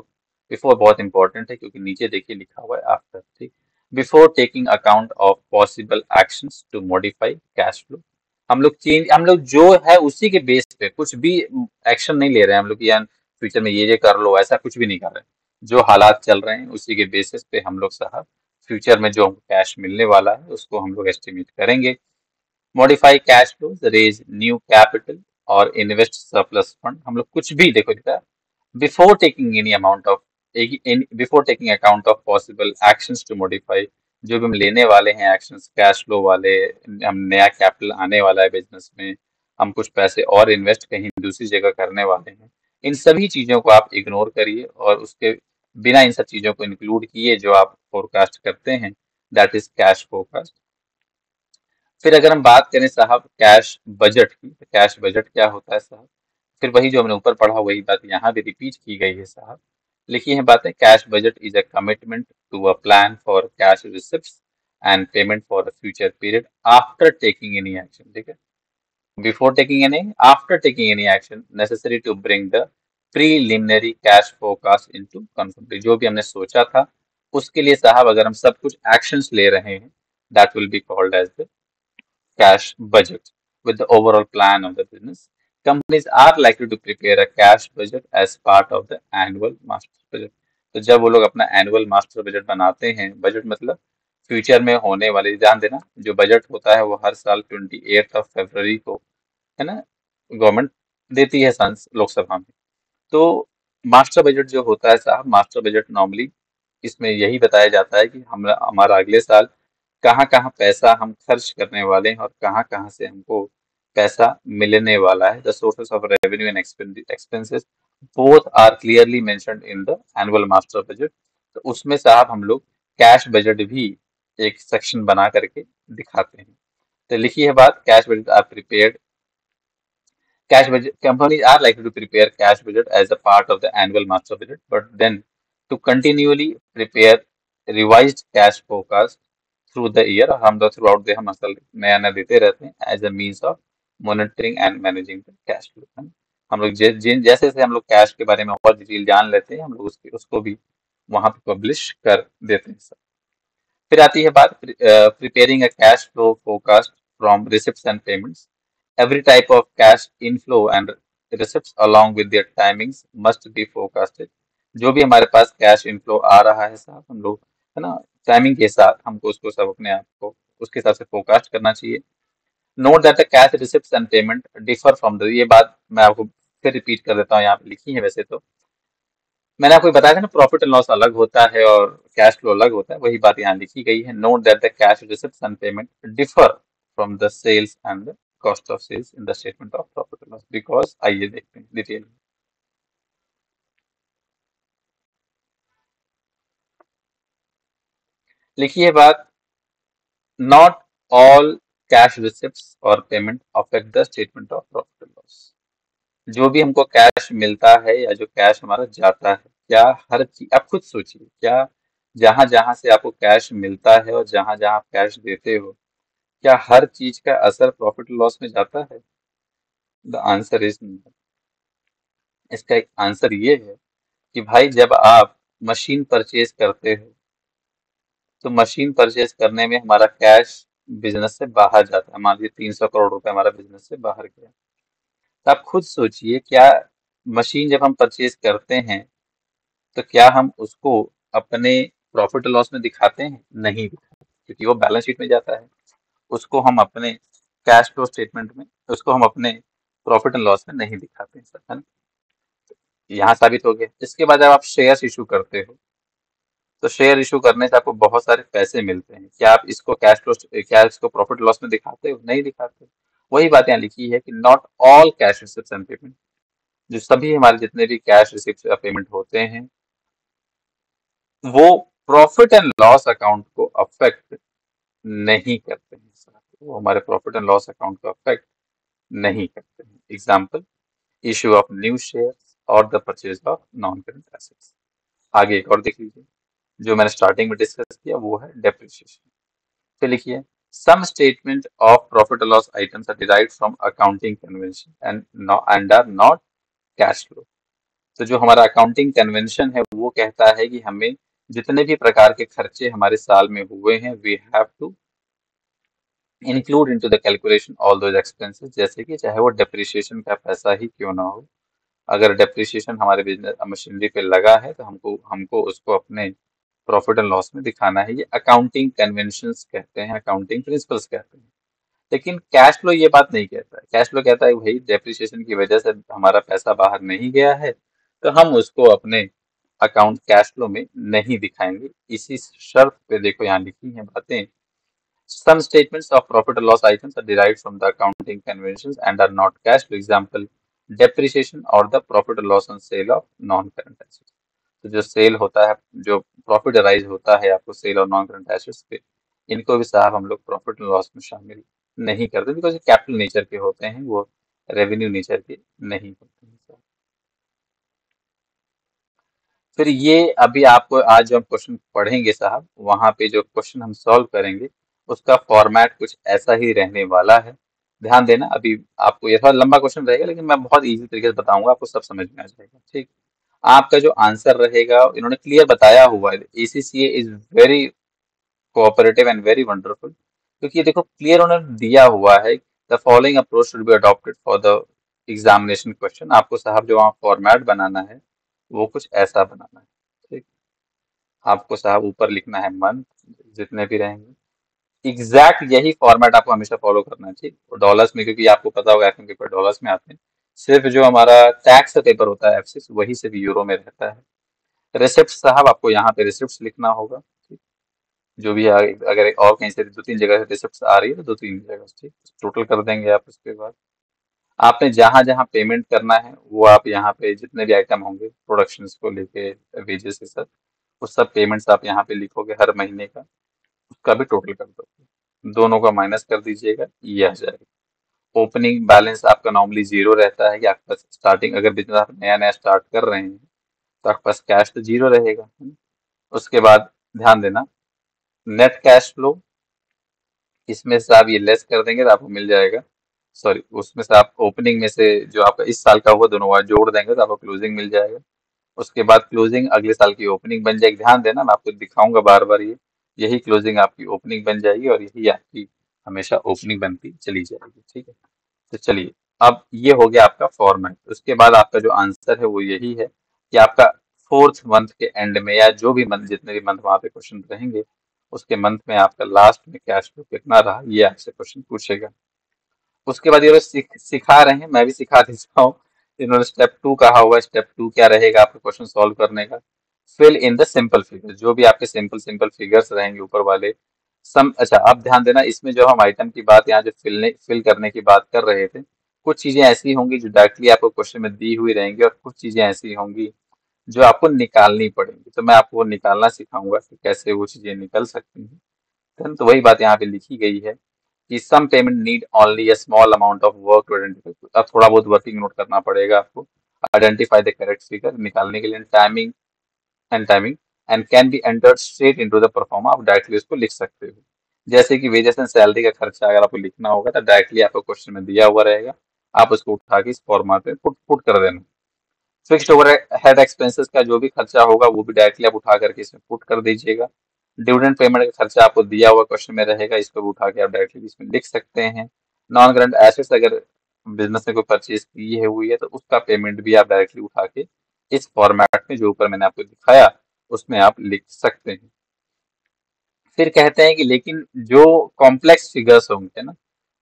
बिफोर बहुत इंपॉर्टेंट है क्योंकि नीचे देखिए लिखा हुआ है आफ्टर, ठीक। Before taking account of possible actions to modify cash flow, हम लोग जो है उसी के बेस पे कुछ भी एक्शन नहीं ले रहे हैं हम लोग, यार फ्यूचर में ये कर लो, ऐसा कुछ भी नहीं कर रहे हैं। जो हालात चल रहे हैं उसी के बेसिस पे हम लोग साहब फ्यूचर में जो हमको कैश मिलने वाला है उसको हम लोग एस्टिमेट करेंगे। Modify cash flow, raise new capital और इन्वेस्ट सरप्लस फंड। हम लोग कुछ भी देखो लिखा है before taking any amount of, before taking account of possible actions to modify, जो भी हम लेने वाले हैं एक्शंस कैश फ्लो वाले, हम नया कैपिटल आने वाला है बिजनेस में, हम कुछ पैसे और इन्वेस्ट कहीं दूसरी जगह करने वाले हैं, इन सभी चीजों को आप इग्नोर करिए और उसके बिना इन सब चीजों को इंक्लूड किए जो आप फोरकास्ट करते हैं, दैट इज कैश फोरकास्ट। फिर अगर हम बात करें साहब कैश बजट की, तो कैश बजट क्या होता है साहब, फिर वही जो हमने ऊपर पढ़ा वही बात यहाँ भी रिपीट की गई है साहब। लिखी है बातें, cash budget is a commitment to a plan for cash receipts and payment for a future period after taking any action, ठीक है, before taking any, after taking any action necessary to bring the preliminary cash forecast into confirmation. जो भी हमने सोचा था उसके लिए साहब अगर हम सब कुछ एक्शंस ले रहे हैं, that will be called as the cash budget with the overall plan of the business. Companies are likely to prepare a cash budget as part of the annual master budget। तो जब वो लोग अपना annual master budget बनाते हैं, budget मतलब future में होने वाले, ध्यान देना, जो बजट होता है वो हर साल 28 फरवरी को, है ना, गवर्नमेंट देती है लोकसभा में। तो मास्टर बजट जो होता है साहब, मास्टर बजट नॉर्मली इसमें यही बताया जाता है कि हम हमारा अगले साल कहाँ कहाँ पैसा हम खर्च करने वाले हैं और कहाँ कहाँ से हमको पैसा मिलने वाला है। The sources of revenue and expenses both are clearly mentioned in the annual master budget. तो उसमें साहब हम लोग कैश बजट भी एक सेक्शन बना करके दिखाते हैं। तो लिखी है बात, cash budget are prepared, cash budget companies are likely to prepare cash budget as a part of the annual master budget, but then to continually prepare revised cash forecast through the year, हम लोग throughout the हम असल नया नया देते रहते हैं as a means of monitoring and managing the cash flow, है ना? हम लोग जैसे जैसे हम लोग कैश के बारे में और डिटेल जान लेते हैं, हम लोग उसको भी वहां पे पब्लिश कर देते हैं। फिर आती है बात preparing a cash flow forecast from receipts and payments. Every type of cash inflow and receipts along with their timings must be forecasted. जो भी हमारे पास कैश इनफ्लो आ रहा है साहब, हम लोग, है ना, टाइमिंग के साथ हमको उसको सब अपने आप को उसके हिसाब से फोरकास्ट करना चाहिए। Note that the cash receipts and payment differ from the, ये बात मैं आपको फिर रिपीट कर देता हूँ, यहाँ पे लिखी है वैसे तो, मैंने आपको बताया था ना, प्रॉफिट एंड लॉस अलग होता है और कैश फ्लो अलग होता है, वही बात यहाँ लिखी गई है। Note that the cash receipts and payment differ from the sales and the cost of sales in the statement of profit and loss, because आइए देखते हैं डिटेल में। लिखिए बात, नॉट ऑल कैश रिसिप्ट्स और payment affect the statement of profit and loss. जो भी हमको कैश मिलता है या जो कैश हमारा जाता है, क्या हर चीज, आप खुद सोचिए, क्या जहां जहां से आपको कैश मिलता है और जहां जहां आप कैश देते हो, क्या हर चीज का असर प्रॉफिट लॉस में जाता है? The answer is no. इसका एक आंसर ये है कि भाई जब आप मशीन परचेज करते हो, तो मशीन परचेज करने में हमारा कैश बिजनेस से बाहर जाता है। मान लीजिए 300 करोड़ रुपए हमारा बिजनेस से बाहर गया, तो आप खुद सोचिए, क्या मशीन जब हम परचेज करते हैं तो क्या हम उसको अपने प्रॉफिट लॉस में दिखाते हैं? नहीं दिखाते, क्योंकि वो बैलेंस शीट में जाता है। उसको हम अपने कैश फ्लो स्टेटमेंट में, उसको हम अपने प्रॉफिट एंड लॉस में नहीं दिखाते हैं सर, है ना? यहाँ साबित हो गया। इसके बाद जब आप शेयर इशू करते हो, तो शेयर इशू करने से आपको बहुत सारे पैसे मिलते हैं, क्या आप इसको कैश फ्लो, क्या इसको प्रॉफिट लॉस में दिखाते हो? नहीं दिखाते। वही बात यहाँ लिखी है कि not all cash receipts and payment, जो सभी हमारे जितने भी कैश रिसिप्ट्स या पेमेंट होते हैं, वो प्रॉफिट एंड लॉस अकाउंट को अफेक्ट नहीं करते हैं सर। वो हमारे प्रॉफिट एंड लॉस अकाउंट को अफेक्ट नहीं करते हैं। Example, issue of new share और the purchase of non current assets. आगे एक और देख लीजिए, जो मैंने स्टार्टिंग में डिस्कस किया वो है डेप्रिसिएशन। फिर लिखिए, some statement of profit and loss items are derived from accounting convention and are not cash flow। तो जो हमारा अकाउंटिंग कन्वेंशन है वो कहता है कि हमें जितने भी प्रकार के खर्चे हमारे साल में हुए हैं, we have to include into the calculation all those expenses. जैसे कि चाहे वो डेप्रिसिएशन का पैसा ही क्यों ना हो, अगर डेप्रिसिएशन हमारे बिजनेस मशीनरी पे लगा है तो हमको हमको उसको अपने प्रॉफिट एंड लॉस में दिखाना है। ये अकाउंटिंग कन्वेंशंस कहते हैं, अकाउंटिंग प्रिंसिपल्स कहते हैं। लेकिन कैश फ्लो ये बात नहीं कहता है। कैश फ्लो कहता है भाई डेप्रिसिएशन की वजह से हमारा पैसा बाहर नहीं गया है, तो हम उसको अपने अकाउंट कैश फ्लो में नहीं दिखाएंगे। इसी शर्त पे देखो यहाँ लिखी है बातें, some statements of profit and loss items are derived from the accounting conventions and are not cash flow। example, depreciation or the profit and loss on sale of non current assets। तो जो cell होता है, जो profit arise होता है आपको cell और non current assets पे, इनको भी साहब हम लोग प्रॉफिट एंड लॉस में शामिल नहीं करते, बिकॉज ये कैपिटल नेचर के होते हैं, वो रेवेन्यू नेचर के नहीं होते हैं साहब। फिर ये अभी आपको आज जो हम क्वेश्चन पढ़ेंगे साहब, वहां पे जो क्वेश्चन हम सॉल्व करेंगे उसका फॉर्मेट कुछ ऐसा ही रहने वाला है। ध्यान देना, अभी आपको ये थोड़ा लंबा क्वेश्चन रहेगा, लेकिन मैं बहुत इजी तरीके से बताऊंगा, आपको सब समझ में आ जाएगा। ठीक, आपका जो आंसर रहेगा, इन्होंने क्लियर बताया हुआ है, ACCA is very cooperative and very wonderful, क्योंकि ये देखो क्लियर उन्होंने दिया हुआ है, the following approach should be adopted for the examination question. आपको साहब जो वहाँ फॉर्मेट बनाना है वो कुछ ऐसा बनाना है। ठीक, आपको साहब ऊपर लिखना है मंथ, जितने भी रहेंगे। एग्जैक्ट यही फॉर्मेट आपको हमेशा फॉलो करना चाहिए। और डॉलर्स में, क्योंकि आपको पता होगा एफएम पेपर डॉलर्स में आते हैं, सिर्फ जो हमारा टैक्स का पेपर होता है एफसिस, वही सिर्फ यूरो में रहता है। रिसिप्ट साहब आपको यहाँ पे रिसिप्ट लिखना होगा, ठीक? जो भी है, अगर और कहीं से 2-3 जगह से रिसिप्ट आ रही है तो 2-3 जगह, ठीक, टोटल कर देंगे आप। उसके बाद आपने जहां जहां पेमेंट करना है वो आप यहाँ पे जितने भी आइटम होंगे प्रोडक्शन को लेके वेजेस के साथ, वो सब पेमेंट्स आप यहाँ पे लिखोगे हर महीने का, उसका भी टोटल कर दोगे, दोनों का माइनस कर दीजिएगा, ये आ जाएगा। ओपनिंग बैलेंस आपका नॉर्मली जीरो रहता है कि आपका स्टार्टिंग, अगर बिजनेस आप नया नया स्टार्ट कर रहे हैं तो आपके पास कैश तो जीरो रहेगा, है ना? उसके बाद ध्यान देना, नेट कैश फ्लो, इसमें से आप ये लेस कर देंगे तो आपको मिल जाएगा, सॉरी, उसमें से आप ओपनिंग में से जो आपका इस साल का हुआ दोनों बार जोड़ देंगे तो आपको क्लोजिंग मिल जाएगा। उसके बाद क्लोजिंग अगले साल की ओपनिंग बन जाएगी। ध्यान देना, मैं आपको दिखाऊंगा बार बार, ये यही क्लोजिंग आपकी ओपनिंग बन जाएगी और यही आपकी हमेशा ओपनिंग बनती चली जाएगी, ठीक है। तो चलिए, अब ये हो गया आपका फॉर्मेट। उसके बाद आपका जो आंसर है वो यही है कि आपका फोर्थ मंथ के एंड में, या जो भी मंथ, जितने भी मंथ वहां पे क्वेश्चन रहेंगे, उसके मंथ में आपका लास्ट में कैश फ्लो कितना रहा, ये आपसे क्वेश्चन पूछेगा। उसके बाद ये लोग सिखा रहे हैं, मैं भी सिखा देता हूँ। इन्होंने स्टेप 2 कहा हुआ है। स्टेप 2 क्या रहेगा आपका क्वेश्चन सॉल्व करने का? Fill in the simple figure, जो भी आपके सिंपल सिंपल फिगर्स रहेंगे ऊपर वाले सम। अच्छा, अब ध्यान देना, इसमें जो हम आइटम की बात, यहाँ जो फिल करने की बात कर रहे थे, कुछ चीजें ऐसी होंगी जो डायरेक्टली आपको क्वेश्चन में दी हुई रहेंगी और कुछ चीजें ऐसी होंगी जो आपको निकालनी पड़ेंगी। तो मैं आपको वो निकालना सिखाऊंगा कि कैसे वो चीजें निकल सकती हैं। तो वही बात यहाँ पे लिखी गई है कि some payment need only a small amount of work to identify. अब थोड़ा बहुत वर्किंग नोट करना पड़ेगा आपको, आइडेंटिफाई द करेक्ट फिगर निकालने के लिए। Timing and can be entered straight into the pro forma, आप डायरेक्टली उसको लिख सकते हो। जैसे कि वेजेस एंड सैलरी का खर्चा अगर आपको लिखना होगा तो डायरेक्टली आपको क्वेश्चन में दिया हुआ रहेगा, आप उसको उठा के इस फॉर्मेट में पुट कर देना। फिक्स्ड ओवरहेड एक्सपेंसेस का जो भी खर्चा होगा वो भी डायरेक्टली आप उठा करके इसमें पुट कर दीजिएगा। डिविडेंड पेमेंट का खर्चा आपको दिया हुआ क्वेश्चन में रहेगा, इसको भी उठा के आप डायरेक्टली इसमें लिख सकते हैं। नॉन करंट एसेट्स, अगर बिजनेस ने कोई परचेज की है हुई है तो उसका पेमेंट भी आप डायरेक्टली उठा के इस फॉर्मेट में जो ऊपर मैंने आपको दिखाया उसमें आप लिख सकते हैं। फिर कहते हैं कि लेकिन जो कॉम्प्लेक्स फिगर्स होंगे ना,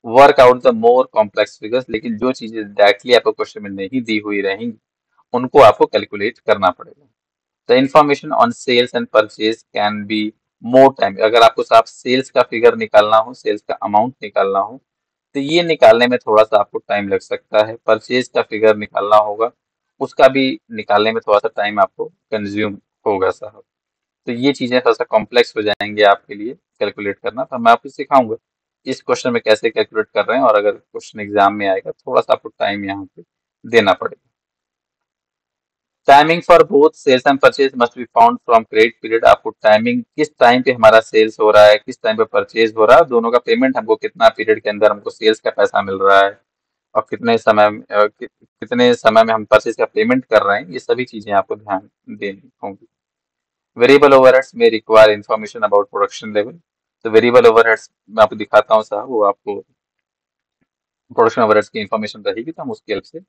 work out the more complex figures, लेकिन जो चीजें डायरेक्टली आपको क्वेश्चन में नहीं दी हुई रहेंगी उनको आपको कैलकुलेट करना पड़ेगा। The information on sales and purchase can be more time, अगर आपको साफ सेल्स का फिगर निकालना हो, सेल्स का अमाउंट निकालना हो, तो ये निकालने में थोड़ा सा आपको टाइम लग सकता है। परचेज का फिगर निकालना होगा, उसका भी निकालने में थोड़ा सा टाइम आपको कंज्यूम होगा साहब। तो ये चीजें थोड़ा सा कॉम्प्लेक्स हो जाएंगे आपके लिए कैलकुलेट करना, तो मैं आपको सिखाऊंगा इस क्वेश्चन में कैसे कैलकुलेट कर रहे हैं। और अगर क्वेश्चन एग्जाम में आएगा थोड़ा सा आपको टाइम यहाँ पे देना पड़ेगा। Timing for both sales and purchase must be found from credit period, आपको टाइमिंग किस टाइम पे हमारा सेल्स हो रहा है, किस टाइम पे परचेज हो रहा है, दोनों का पेमेंट हमको कितना पीरियड के अंदर हमको सेल्स का पैसा मिल रहा है और कितने समय में हम परचेज का पेमेंट कर रहे हैं, ये सभी चीजें आपको ध्यान देनी होंगी। वेरिएबल ओवरहेड्स में require information about production level, तो वेरिएबल ओवरहेड्स मैं आपको दिखाता हूँ साहब, वो आपको प्रोडक्शन ओवरहेड्स की इंफॉर्मेशन रहेगी तो हम उसकी हेल्प से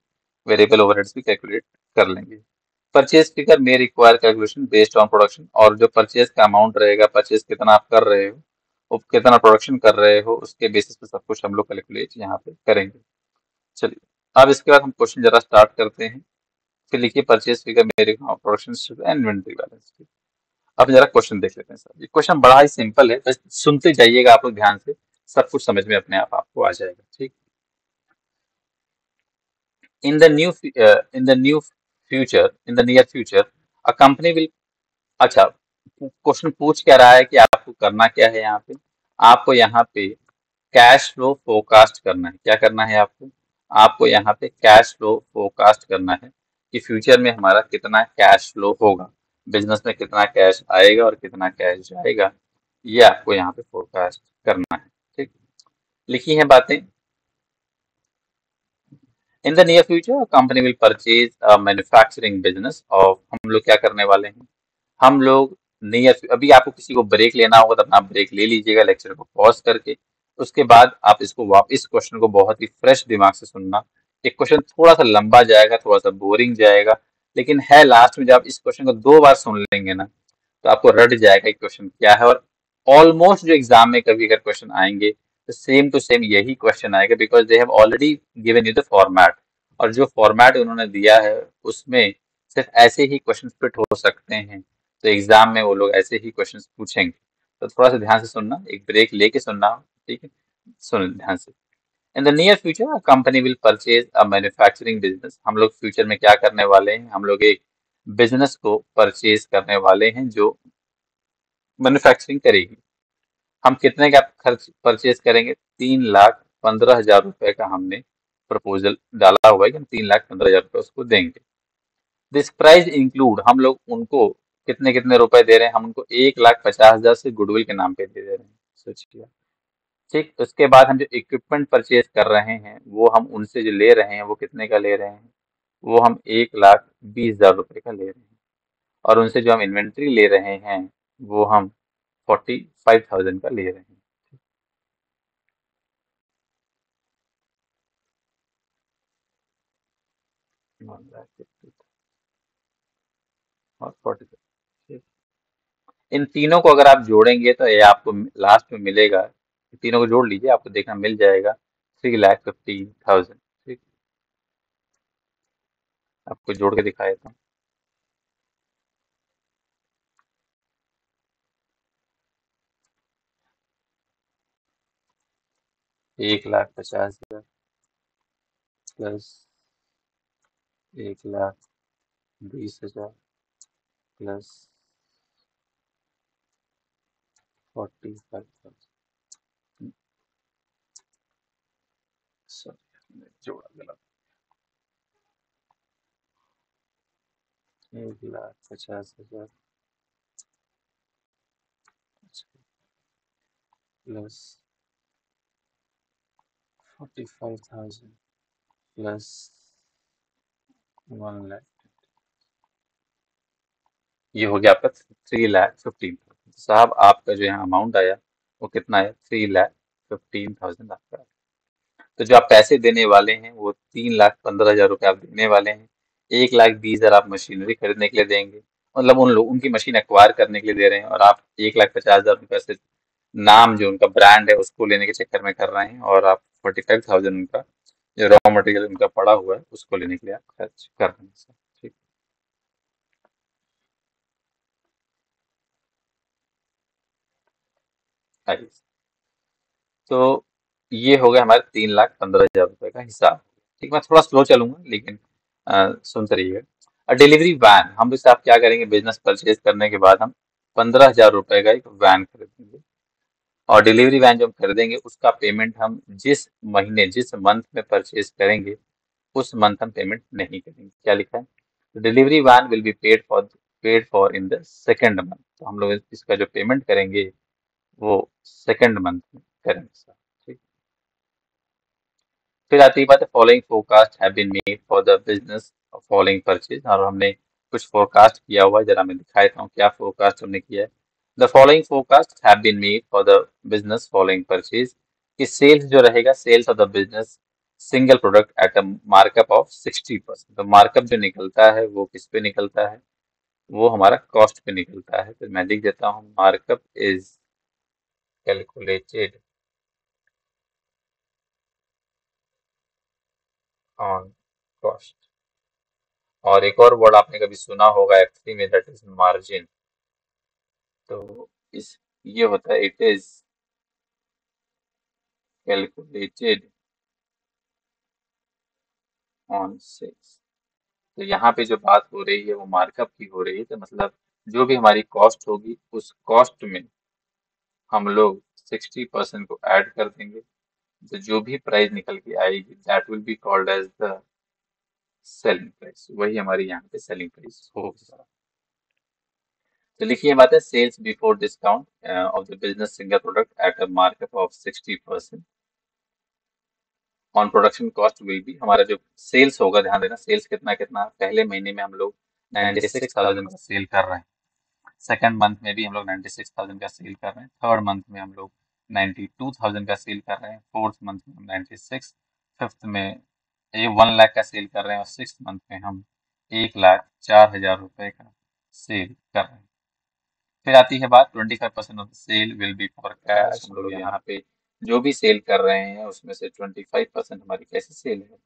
वेरिएबल ओवरहेड्स भी कैलकुलेट कर लेंगे। परचेज फिगर में require calculation based on production, और जो परचेज का अमाउंट रहेगा, परचेज कितना आप कर रहे हो, वो कितना प्रोडक्शन कर रहे हो, उसके बेसिस पे सब कुछ हम लोग कैलकुलेट यहाँ पे करेंगे। चलिए, अब इसके बाद हम क्वेश्चन जरा स्टार्ट करते हैं। फिर लिखिए परचेज फिगर मेरे प्रोडक्शन एंड इन्वेंटरी बैलेंस। अब जरा क्वेश्चन देख लेते हैं सर। ये क्वेश्चन बड़ा ही सिंपल है, बस सुनते जाइएगा आप लोग ध्यान से, सब कुछ समझ में अपने आप आपको आ जाएगा, ठीक। In the new in the new future in the near future a company will, अच्छा, क्वेश्चन पूछ क्या रहा है कि आपको करना क्या है यहाँ पे? आपको यहाँ पे कैश फ्लो फोरकास्ट करना है। क्या करना है आपको? आपको यहाँ पे कैश फ्लो फोरकास्ट करना है कि फ्यूचर में हमारा कितना कैश फ्लो होगा, बिजनेस में कितना कैश आएगा और कितना कैश जाएगा, ये आपको यहाँ पे फोरकास्ट करना है, ठीक। लिखी हैं बातें। In the near future company will purchase manufacturing business, और हम लोग क्या करने वाले हैं, हम लोग नियर, अभी आपको किसी को ब्रेक लेना होगा तो आप ब्रेक ले लीजिएगा लेक्चर को पॉज करके। उसके बाद आप इसको वापस क्वेश्चन को बहुत ही फ्रेश दिमाग से सुनना। एक क्वेश्चन थोड़ा सा लंबा जाएगा, थोड़ा सा बोरिंग जाएगा, लेकिन है लास्ट में जब आप इस क्वेश्चन को 2 बार सुन लेंगे ना तो आपको रट जाएगा कि क्वेश्चन क्या है, और ऑलमोस्ट जो एग्जाम में कभी अगर क्वेश्चन आएंगे तो सेम टू सेम यही क्वेश्चन आएगा, because they have already given you the format, और जो फॉर्मेट उन्होंने दिया है उसमें सिर्फ ऐसे ही क्वेश्चन फिट हो सकते हैं, तो एग्जाम में वो लोग ऐसे ही क्वेश्चन पूछेंगे। तो थोड़ा सा ध्यान से सुनना, एक ब्रेक लेके सुनना, ठीक है? सुन ध्यान से। In the near future company will purchase a manufacturing business. हम लोग फ्यूचर में क्या करने वाले हैं, हम लोग एक बिजनेस को परचेज करने वाले हैं जो मैन्युफैक्चरिंग करेगी। हम कितने का खर्च परचेज करेंगे? 3,15,000 रुपए का हमने प्रपोजल डाला हुआ है कि हम 3,15,000 रुपए उसको देंगे। दिस प्राइस इंक्लूड, हम लोग उनको कितने कितने रुपए दे रहे हैं? हम उनको 1,50,000 से गुडविल के नाम पे दे दे रहे हैं। सोचिए। ठीक, उसके बाद हम जो इक्विपमेंट परचेज कर रहे हैं वो हम उनसे जो ले रहे हैं वो कितने का ले रहे हैं? वो हम 1,20,000 रुपए का ले रहे हैं। और उनसे जो हम इन्वेंट्री ले रहे हैं वो हम 45,000 का ले रहे हैं। और 40, इन तीनों को अगर आप जोड़ेंगे तो ये आपको लास्ट में मिलेगा, तीनों को जोड़ लीजिए, आपको देखना मिल जाएगा 3,15,000। ठीक, आपको जोड़ के दिखाया था। 1,50,000 प्लस 1,20,000 प्लस 45,000। सॉरी, जोड़ा गलत। 1,50,000 प्लस 45,000 प्लस 1,00,000, ये हो गया आपका 3,15,000। साहब आपका जो यहाँ अमाउंट आया वो कितना है? 3,15,000 आपका। तो जो आप पैसे देने वाले हैं वो 3,15,000 रुपये आप देने वाले हैं। 1,20,000 आप मशीनरी खरीदने के लिए देंगे, मतलब उन लोग उनकी मशीन एक्वायर करने के लिए दे रहे हैं, और आप 1,50,000 रुपये से नाम जो उनका ब्रांड है उसको लेने के चक्कर में कर रहे हैं, और आप 45,000 उनका जो रॉ मटेरियल उनका पड़ा हुआ है उसको लेने के लिए आप खर्च कर रहे हैं सर। ठीक, आइए। तो ये हो गया हमारे 3,15,000 रुपए का हिसाब। ठीक, मैं थोड़ा स्लो चलूंगा लेकिन सुनते रहिएगा। डिलीवरी वैन, हम इससे आप क्या करेंगे, बिजनेस परचेज करने के बाद हम 15,000 रुपए का एक वैन खरीदेंगे, और डिलीवरी वैन जो हम खरीदेंगे उसका पेमेंट हम जिस महीने जिस मंथ में परचेज करेंगे उस मंथ हम पेमेंट नहीं करेंगे। क्या लिखा है? Delivery van will be paid for in the second month. तो हम लोग इसका जो पेमेंट करेंगे वो सेकेंड मंथ में करेंगे सर। ठीक, फिर आती है बात है, following forecast have been made for the business following purchase, और हमने कुछ फोरकास्ट किया हुआ है, जरा मैं दिखा देता हूँ क्या फोरकास्ट हमने किया है। The following forecast have been made for the business following purchase, कि सेल्स जो रहेगा, sales of the business single product at a markup of 60%। तो मार्कअप जो निकलता है वो किस पे निकलता है? वो हमारा कॉस्ट पे निकलता है। तो मैं लिख देता हूँ, markup is calculated on cost. और एक और वर्ड आपने कभी सुना होगा एक्चुअली में, दैट इज मार्जिन। तो इस ये होता है, it is calculated on sales. तो यहाँ पे जो बात हो रही है वो मार्कअप की हो रही है, तो मतलब जो भी हमारी कॉस्ट होगी उस कॉस्ट में हम लोग 60% को ऐड कर देंगे। तो जो भी प्राइस निकल के आएगी that will be called as the selling price, वही हमारी यहाँ पे सेलिंग प्राइस होगी। तो लिखिए बात है, sales before discount of the business single product at a markup of 60% on production cost will be, हमारा जो सेल्स होगा, ध्यान देना सेल्स कितना कितना, पहले महीने में हम लोग 96,000 का सेल कर रहे हैं, सेकंड मंथ में भी हम लोग 96,000 का सेल कर रहे हैं, थर्ड मंथ में हम लोग 92,000 का सेल कर रहे हैं, फोर्थ मंथ में हम 96, फिफ्थ में 1 लाख का सेल कर रहे हैं, और सिक्स मंथ में हम 1,04,000 रुपए का सेल कर रहे हैं। फिर आती है बात 25% of the sale will be for cash. हम लोग यहाँ पे जो भी सेल कर रहे हैं उसमें से 25% हमारी कैसी सेल है,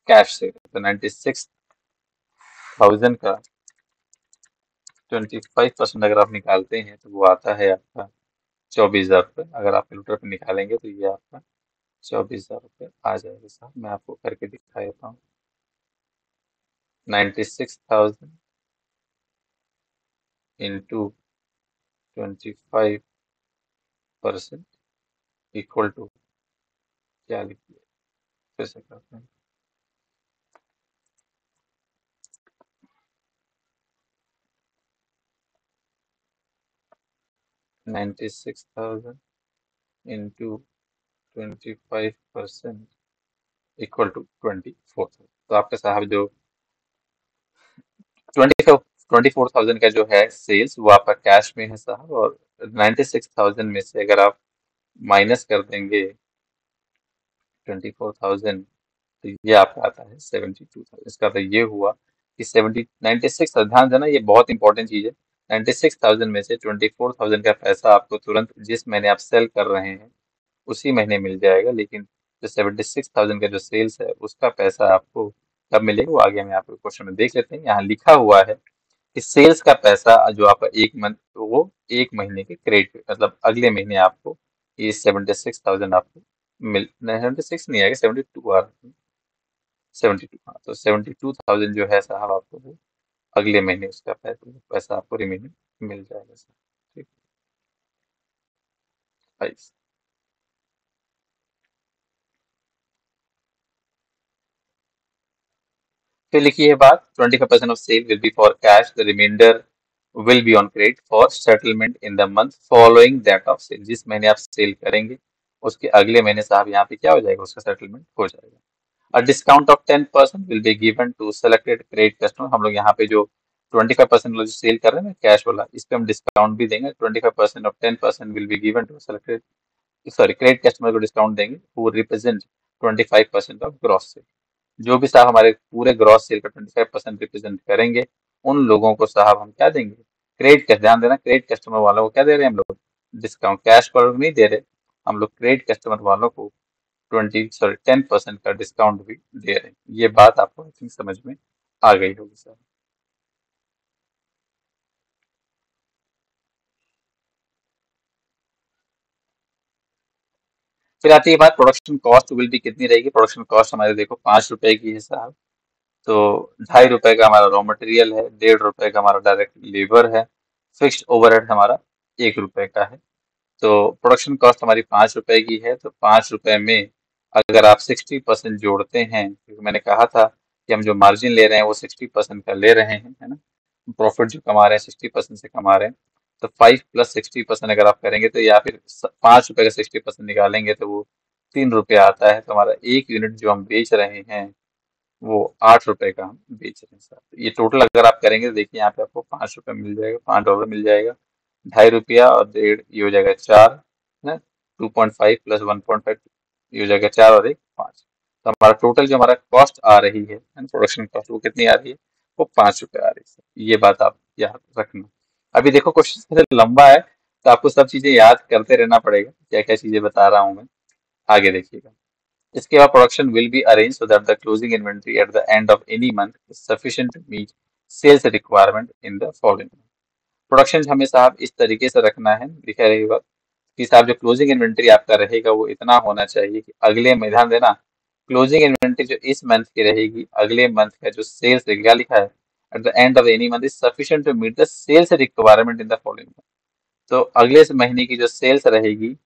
कैश सेल। तो 96,000 का 25% अगर आप निकालते हैं तो वो आता है आपका 24,000 रुपये। अगर आप कैलकुलेटर पे निकालेंगे तो ये आपका 24,000 रुपये आ जाएगा। साहब मैं आपको करके दिखा देता हूँ। 96,000 इंटू 25% इक्वल टू क्या लिखिए, फिर से करते हैं। 96,000 इंटू 25% इक्वल टू 24,000। तो आपका साहब जो 24,000 का जो है सेल्स वो आपका कैश में है साहब, और 96,000 में से अगर आप माइनस कर देंगे 24,000 तो ये आपका आता है 72,000। इसका तो ये हुआ कि 96, ध्यान देना ये बहुत इंपॉर्टेंट चीज है। 96,000 में से 24,000 का पैसा आपको तुरंत जिस महीने आप सेल कर रहे हैं उसी महीने मिल जाएगा, लेकिन जो 76,000 का जो सेल्स है उसका पैसा आपको कब मिलेगा वो आगे हम यहाँ पे क्वेश्चन में देख लेते हैं। यहाँ लिखा हुआ है कि सेल्स का पैसा जो आपका एक मंथ, वो एक महीने के क्रेडिट मतलब अगले महीने आपको ये 76,000 आपको मिल, नहीं 76 नहीं आएगा, 72 आ रहा है। 72, हाँ तो 72,000 जो है साहब आपको वो अगले महीने उसका पैसा पैसा आपको रिमेनिंग मिल जाएगा सर। ठीक है। फिर लिखिए बात 25% of sale will be for cash, the reminder will be on credit for settlement in the month following that of sale. जिस महीने आप सेल करेंगे उसके अगले महीने साहब यहाँ पे क्या हो जाएगा, उसका सेटलमेंट हो जाएगा। A discount of 10% will be given to selected credit customer। हम लोग यहाँ पे जो 25% वाला जो सेल कर रहे हैं ना कैश वाला, इस पे हम डिस्काउंट भी देंगे। 25% of 10% will be given to selected, sorry credit customer को डिस्काउंट देंगे वो रिप्रेजेंट 25% ऑफ ग्रॉस सेल। जो भी साहब हमारे पूरे ग्रॉस सेल का 25% रिप्रेजेंट करेंगे उन लोगों को साहब हम क्या देंगे, क्रेडिट कस्ट। ध्यान देना क्रेडिट कस्टमर वालों को क्या दे रहे हैं हम लोग, डिस्काउंट। कैश पर नहीं दे रहे, हम लोग क्रेडिट कस्टमर वालों को 10% का डिस्काउंट भी दे रहे हैं। ये बात आपको आई थिंक समझ में आ गई होगी सर। फिर आती है बात प्रोडक्शन कॉस्ट विल भी कितनी रहेगी। प्रोडक्शन कॉस्ट हमारे देखो 5 रुपए की है साहब, तो 2.5 रुपए का हमारा रॉ मटेरियल है, 1.5 रुपए का हमारा डायरेक्ट लेबर है, फिक्स्ड ओवरहेड हमारा 1 रुपए का है। तो प्रोडक्शन कॉस्ट हमारी 5 रुपए की है, तो 5 रुपए में अगर आप 60% जोड़ते हैं, क्योंकि मैंने कहा था कि हम जो मार्जिन ले रहे हैं वो 60% का ले रहे हैं, है ना, प्रॉफिट जो कमा रहे हैं 60% से कमा रहे हैं। तो 5 + 60% अगर आप करेंगे तो या फिर 5 रुपए का 60% निकालेंगे तो वो 3 रुपये आता है। तो हमारा एक यूनिट जो हम बेच रहे हैं वो 8 रुपए का हम बेच रहे हैं सर। तो ये टोटल अगर आप करेंगे तो देखिए यहाँ पे आपको 5 रुपए मिल जाएगा, $5 मिल जाएगा। 2.5 रुपया और 1.5 ये हो जाएगा 4, है ना, 2.5 + 1.5 ये हो जाएगा 4 और 1 5। तो हमारा टोटल जो हमारा कॉस्ट आ रही है प्रोडक्शन कॉस्ट वो कितनी आ रही है, वो 5 रुपए आ रही है सर। ये बात आप याद रखना। अभी देखो क्वेश्चन लंबा है तो आपको सब चीजें याद करते रहना पड़ेगा, क्या क्या चीजें बता रहा हूँ मैं, आगे देखिएगा। इसके बाद production will be arrange so that the closing inventory at the end of any month is sufficient to meet sales requirement in the following. Production हमें साहब इस तरीके से रखना है, लिखा रहेगा कि साहब जो क्लोजिंग इन्वेंटरी आपका रहेगा वो इतना होना चाहिए कि अगले में, ध्यान देना, क्लोजिंग इन्वेंटरी जो इस मंथ की रहेगी अगले मंथ का जो सेल्स क्या लिखा है, at the end of any month is sufficient to meet the sales requirement in the following. तो अगले महीने की जो सेल्स रहेगी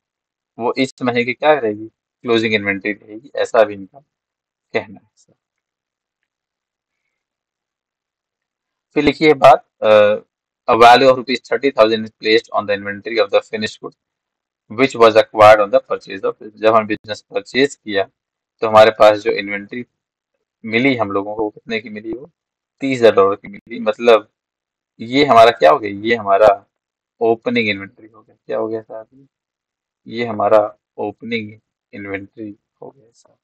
वो इस महीने की क्या रहेगी, क्लोजिंग इन्वेंटरी रहेगी, ऐसा भी इनका कहना है सर। फिर लिखिए बात a value of ₹30,000 is placed on the inventory of the finished goods which was acquired on the purchase of। जब हम बिजनेस परचेज किया तो हमारे पास जो इन्वेंट्री मिली हम लोगों को वो कितने की मिली, वो $30,000 की मिली। मतलब ये हमारा क्या हो गया, ये हमारा ओपनिंग इन्वेंट्री हो गया। क्या हो गया साहब, ये हमारा ओपनिंग इन्वेंट्री हो गया साहब।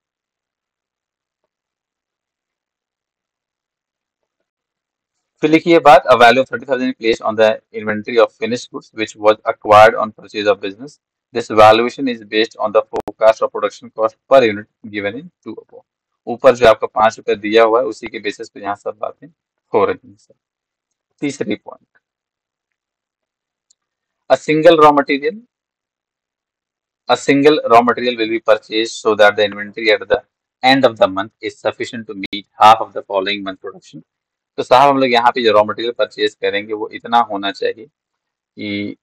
फिर लिखिए बात, a value of 30,000 placed on the inventory of finished goods which was acquired on purchase of business. This valuation is based on the forecast of production cost per unit given in 2 above. ऊपर जो आपका 5 रुपए दिया हुआ है उसी के basis पे यहाँ सब बातें हो रही हैं सर। तीसरी point, a single raw material a single raw material will be purchased so that the inventory at the end of the month is sufficient to meet half of the following month production. तो साहब हम लोग यहाँ पे जो raw material purchase करेंगे वो इतना होना चाहिए कि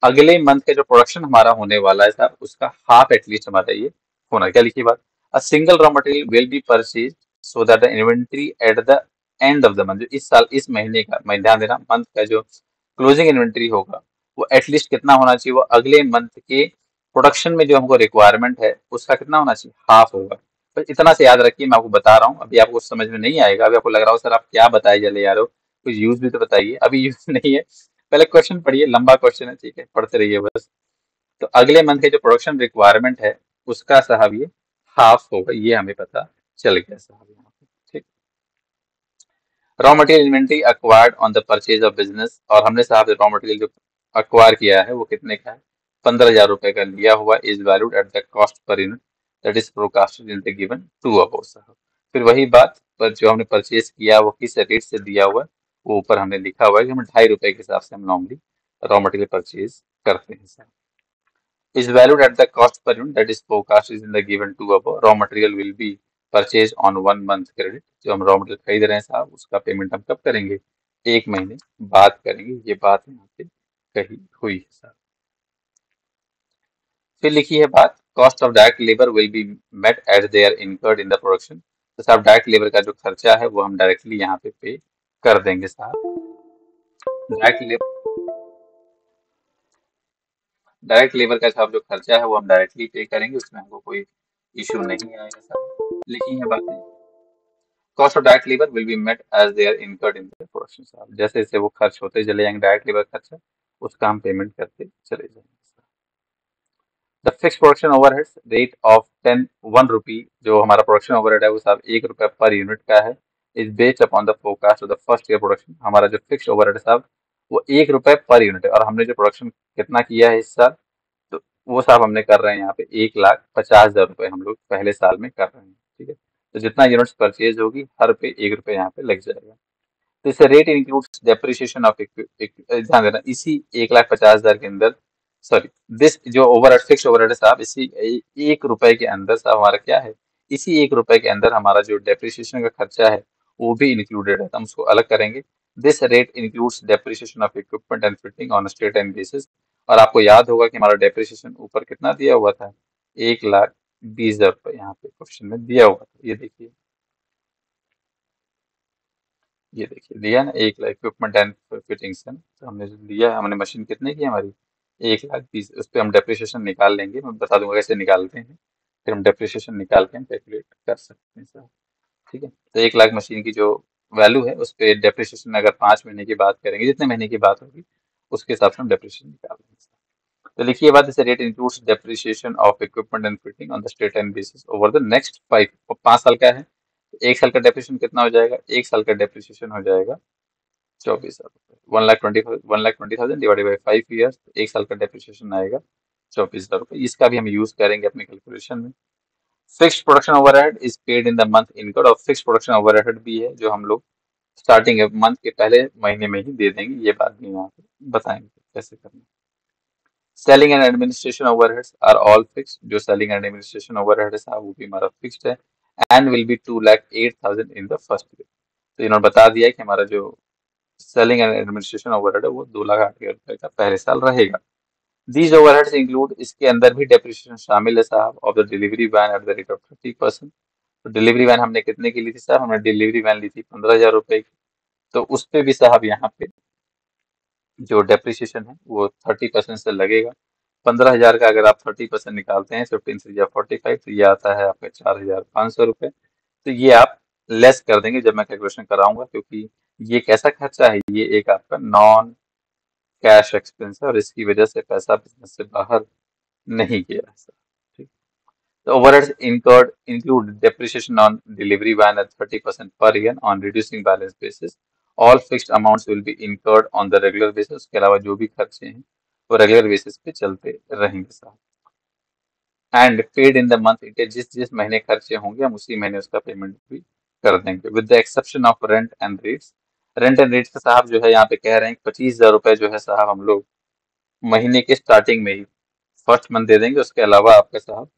अगले मंथ का जो प्रोडक्शन हमारा होने वाला है साहब उसका हाफ एटलीस्ट हमारा ये होना। क्या लिखिए बात, a single raw material will be purchase so that the inventory at the end of the month, जो इस साल इस महीने का, मैं ध्यान देना, मंथ का जो क्लोजिंग इन्वेंट्री होगा वो एटलीस्ट कितना होना चाहिए, वो अगले मंथ के प्रोडक्शन में जो हमको रिक्वायरमेंट है उसका कितना होना चाहिए, हाफ होगा। तो इतना से याद रखिए, मैं आपको बता रहा हूँ, अभी आपको समझ में नहीं आएगा, अभी आपको लग रहा हो सर आप क्या बताए चले यार, कुछ यूज भी तो बताइए, अभी यूज नहीं है। पहले क्वेश्चन पढ़िए, लंबा क्वेश्चन है, ठीक है, पढ़ते रहिए बस। तो अगले मंथ के जो प्रोडक्शन रिक्वायरमेंट है उसका साहब ये हाफ होगा, ये हमें पता चल गया साहब यहाँ पे, ठीक। Raw material inventory acquired on the purchase of business, और हमने साहब रॉ मटेरियल जो अक्वायर किया है वो कितने का है, 15,000 रुपए का लिया हुआ, is valued at the cost per unit that is forecasted in the given to above साहब। फिर वही बात पर जो हमने परचेज किया वो किस रेट से दिया हुआ है वो ऊपर हमने लिखा हुआ है कि हम 2.5 रुपए के हिसाब से हम नॉर्मली रॉ मटेरियल परचेज करते हैं साहब। Is valued at the cost per unit that is forecast is in the given two above. Raw material will be purchased on 1 month credit. जो हम रॉ मटेरियल खरीद रहे हैं साहब उसका पेमेंट हम कब करेंगे, 1 महीने बाद करेंगे, ये बात यहाँ पे कही हुई है साहब। फिर लिखी है बात, cost of direct labour will be met as they are incurred in the production. तो साहब डायरेक्ट लेबर का जो खर्चा है वो हम डायरेक्टली यहाँ पे कर देंगे साहब। डायरेक्ट डायरेक्ट लेबर का साहब जो खर्चा है वो हम डायरेक्टली पे करेंगे, उसमें हमको कोई इशू नहीं आएगा साहब। लिखी है बातें, cost of direct labour will be met as they are incurred in the production साहब, जैसे जैसे वो खर्च होते चले जाएंगे डायरेक्ट लेबर खर्चा, उसका हम पेमेंट करते चले जाएंगे। The fix production overheads rate of 1 रुपी, जो हमारा प्रोडक्शन ओवरहेड है वो साहब 1 रुपया पर यूनिट का है, is based upon the forecast of the first year production. हमारा जो फिक्स ओवरहेड है साहब वो 1 रुपये पर यूनिट है, और हमने जो प्रोडक्शन कितना किया है इस साल, तो वो साहब हमने कर रहे हैं यहाँ पे 1,50,000 रुपये हम लोग पहले साल में कर रहे हैं, ठीक है। तो जितना यूनिट्स परचेज होगी हर पे 1 रुपये यहाँ पे लग जाएगा। तो इसे रेट इंक्लूड्स डेप्रिसिएशन ऑफ, ध्यान देना, इसी 1,50,000 के अंदर, सॉरी, दिस जो ओवरहेड फिक्स ओवरहेड है साहब, इसी 1 रुपए के अंदर साहब हमारा क्या है, इसी 1 रुपए के अंदर हमारा जो डेप्रिसिएशन का खर्चा है वो भी इंक्लूडेड है, तो हम उसको अलग करेंगे। This rate includes depreciation of equipment and fitting on straight and bases. और आपको याद होगा कि हमारा डेप्रिसिएशन ऊपर कितना दिया हुआ था, 1,20,000 रुपये यहाँ पे क्वेश्चन में दिया हुआ था, ये देखिए, ये देखिए दिया ना, 1,00,000 इक्विपमेंट एंड फिटिंग्स है ना, तो हमने जो दिया है, हमने मशीन कितने की है हमारी, 1,20,000, उस पर हम डेप्रिसिएशन निकाल लेंगे, मैं बता दूंगा कैसे निकालते हैं, फिर हम डेप्रिसिएशन निकाल के हम कैलकुलेट कर सकते हैं सर, ठीक है। तो 1,00,000 मशीन की जो वैल्यू है उस पर डेप्रिसिएशन अगर 5 महीने की बात करेंगे, जितने महीने की बात होगी उसके हिसाब से हम डेप्रिसिएशन निकाल लेंगे। तो लिखिए बात, जैसे rate includes depreciation of equipment and fitting on the straight and bases over the next 5 साल का है, तो 1 साल का डेप्रिसिएशन कितना हो जाएगा, 1 साल का डेप्रिसिएशन हो जाएगा 24,000 रुपये, 1,20,000 डिवाइडेड बाई 5 ईयर्स, 1 साल का डेप्रिसिएशन आएगा 24,000 रुपये, इसका भी हम यूज करेंगे अपने कैलकुलेशन में। Fixed production overhead is paid in the month incurred, और फिक्स्ड प्रोडक्शन ओवरहेड भी है जो हम लोग स्टार्टिंग मंथ के पहले महीने में ही दे देंगे, ये बात भी यहाँ पे बताएंगे कैसे करना। Selling and administration overheads are all fixed, जो सेलिंग एंड एडमिनिस्ट्रेशन ओवरहेड है साहब वो भी हमारा फिक्स्ड है, and will be 2,08,000 in the first year. तो इन्होंने बता दिया है कि हमारा जो सेलिंग एंड एडमिनिस्ट्रेशन ओवरहेड है वो 2,08,000 रुपये का पहले साल रहेगा। दीज ओवरहेड्स इंक्लूड, इसके अंदर भी डेप्रिसिएशन शामिल है साहब, of the delivery van at the rate of 30%। तो डिलीवरी वैन हमने कितने की ली थी साहब, हमने डिलीवरी वैन ली थी 15,000 रुपये की, तो उस पे भी साहब यहाँ पे जो डेप्रिसिएशन है वो 30% से लगेगा। 15,000 का अगर आप 30% निकालते हैं, 15 से या 45, तो ये आता है आपका 4,500 रुपये। तो ये आप लेस कर देंगे जब मैं कैलकुलेशन कराऊंगा, क्योंकि ये कैसा खर्चा है, ये एक आपका नॉन कैश एक्सपेंस है, और इसकी वजह से पैसा बिजनेस से बाहर नहीं गया है सर, ठीक। The overheads incurred include depreciation on delivery van at 30% per year on reducing balance basis. All fixed amounts will be incurred on the regular basis. उसके अलावा जो भी खर्चे हैं वो रेगुलर बेसिस पे चलते रहेंगे साहब. And paid in the month, जिस जिस महीने खर्चे होंगे हम उसी महीने उसका पेमेंट भी कर देंगे. With the exception of rent and rates. Rent and rates का साहब जो है यहाँ पे कह रहे हैं 25,000 रुपए जो है साहब हम लोग महीने के स्टार्टिंग में ही फर्स्ट मंथ दे देंगे. उसके अलावा आपका साहब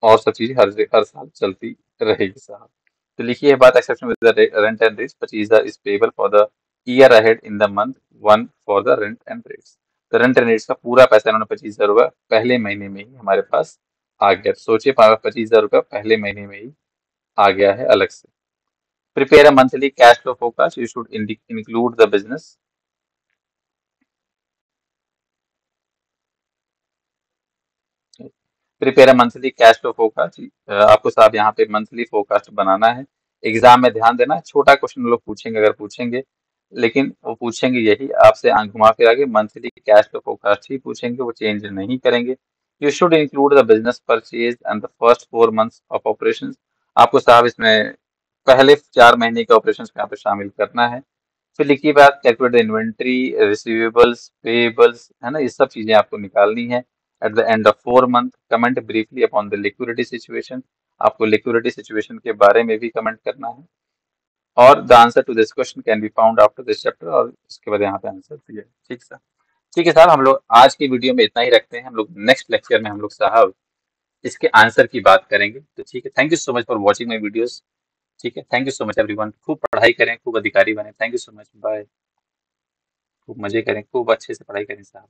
और सब चीजें हर साल चलती रहेगी साहब. तो लिखिए बात, exception with the rent and rates 25,000 is payable for the year ahead in the month one for the rent and rates. तो रेंट एंड रेट्स का पूरा पैसा इन्होंने 25,000 रुपये पहले महीने में ही हमारे पास आ गया. तो सोचिए 25,000 रुपये पहले महीने में ही आ गया है अलग से. Prepare a monthly cash flow forecast. You should include the business. Prepare a monthly cash flow forecast. आपको साहब यहाँ पे मंथली फोरकास्ट बनाना है. एग्जाम में ध्यान देना, छोटा क्वेश्चन लोग पूछेंगे अगर पूछेंगे, लेकिन वो पूछेंगे यही आपसे आंख घुमा फिरा के मंथली कैश फ्लो फोरकास्ट ही पूछेंगे, वो चेंज नहीं करेंगे. You should include the business purchase and the first 4 months of operation. आपको साहब इसमें पहले 4 महीने के ऑपरेशन यहाँ पे शामिल करना है. फिर लिखिए बात, calculate the inventory, receivables, payables, है ना, ये सब चीजें आपको निकालनी है. At the end of 4 month, comment briefly upon the liquidity situation. आपको लिक्विडिटी सिचुएशन के बारे में भी कमेंट करना है. और the answer to this question can be found after this chapter. और इसके बाद यहाँ पे आंसर दिया है. ठीक सर. ठीक है साहब, हम लोग आज की वीडियो में इतना ही रखते हैं. हम लोग नेक्स्ट लेक्चर में हम लोग साहब इसके आंसर की बात करेंगे. तो ठीक है, thank you so much for watching my videos. ठीक है, thank you so much everyone. खूब पढ़ाई करें, खूब अधिकारी बने. Thank you so much, bye. खूब मजे करें, खूब अच्छे से पढ़ाई करें साहब.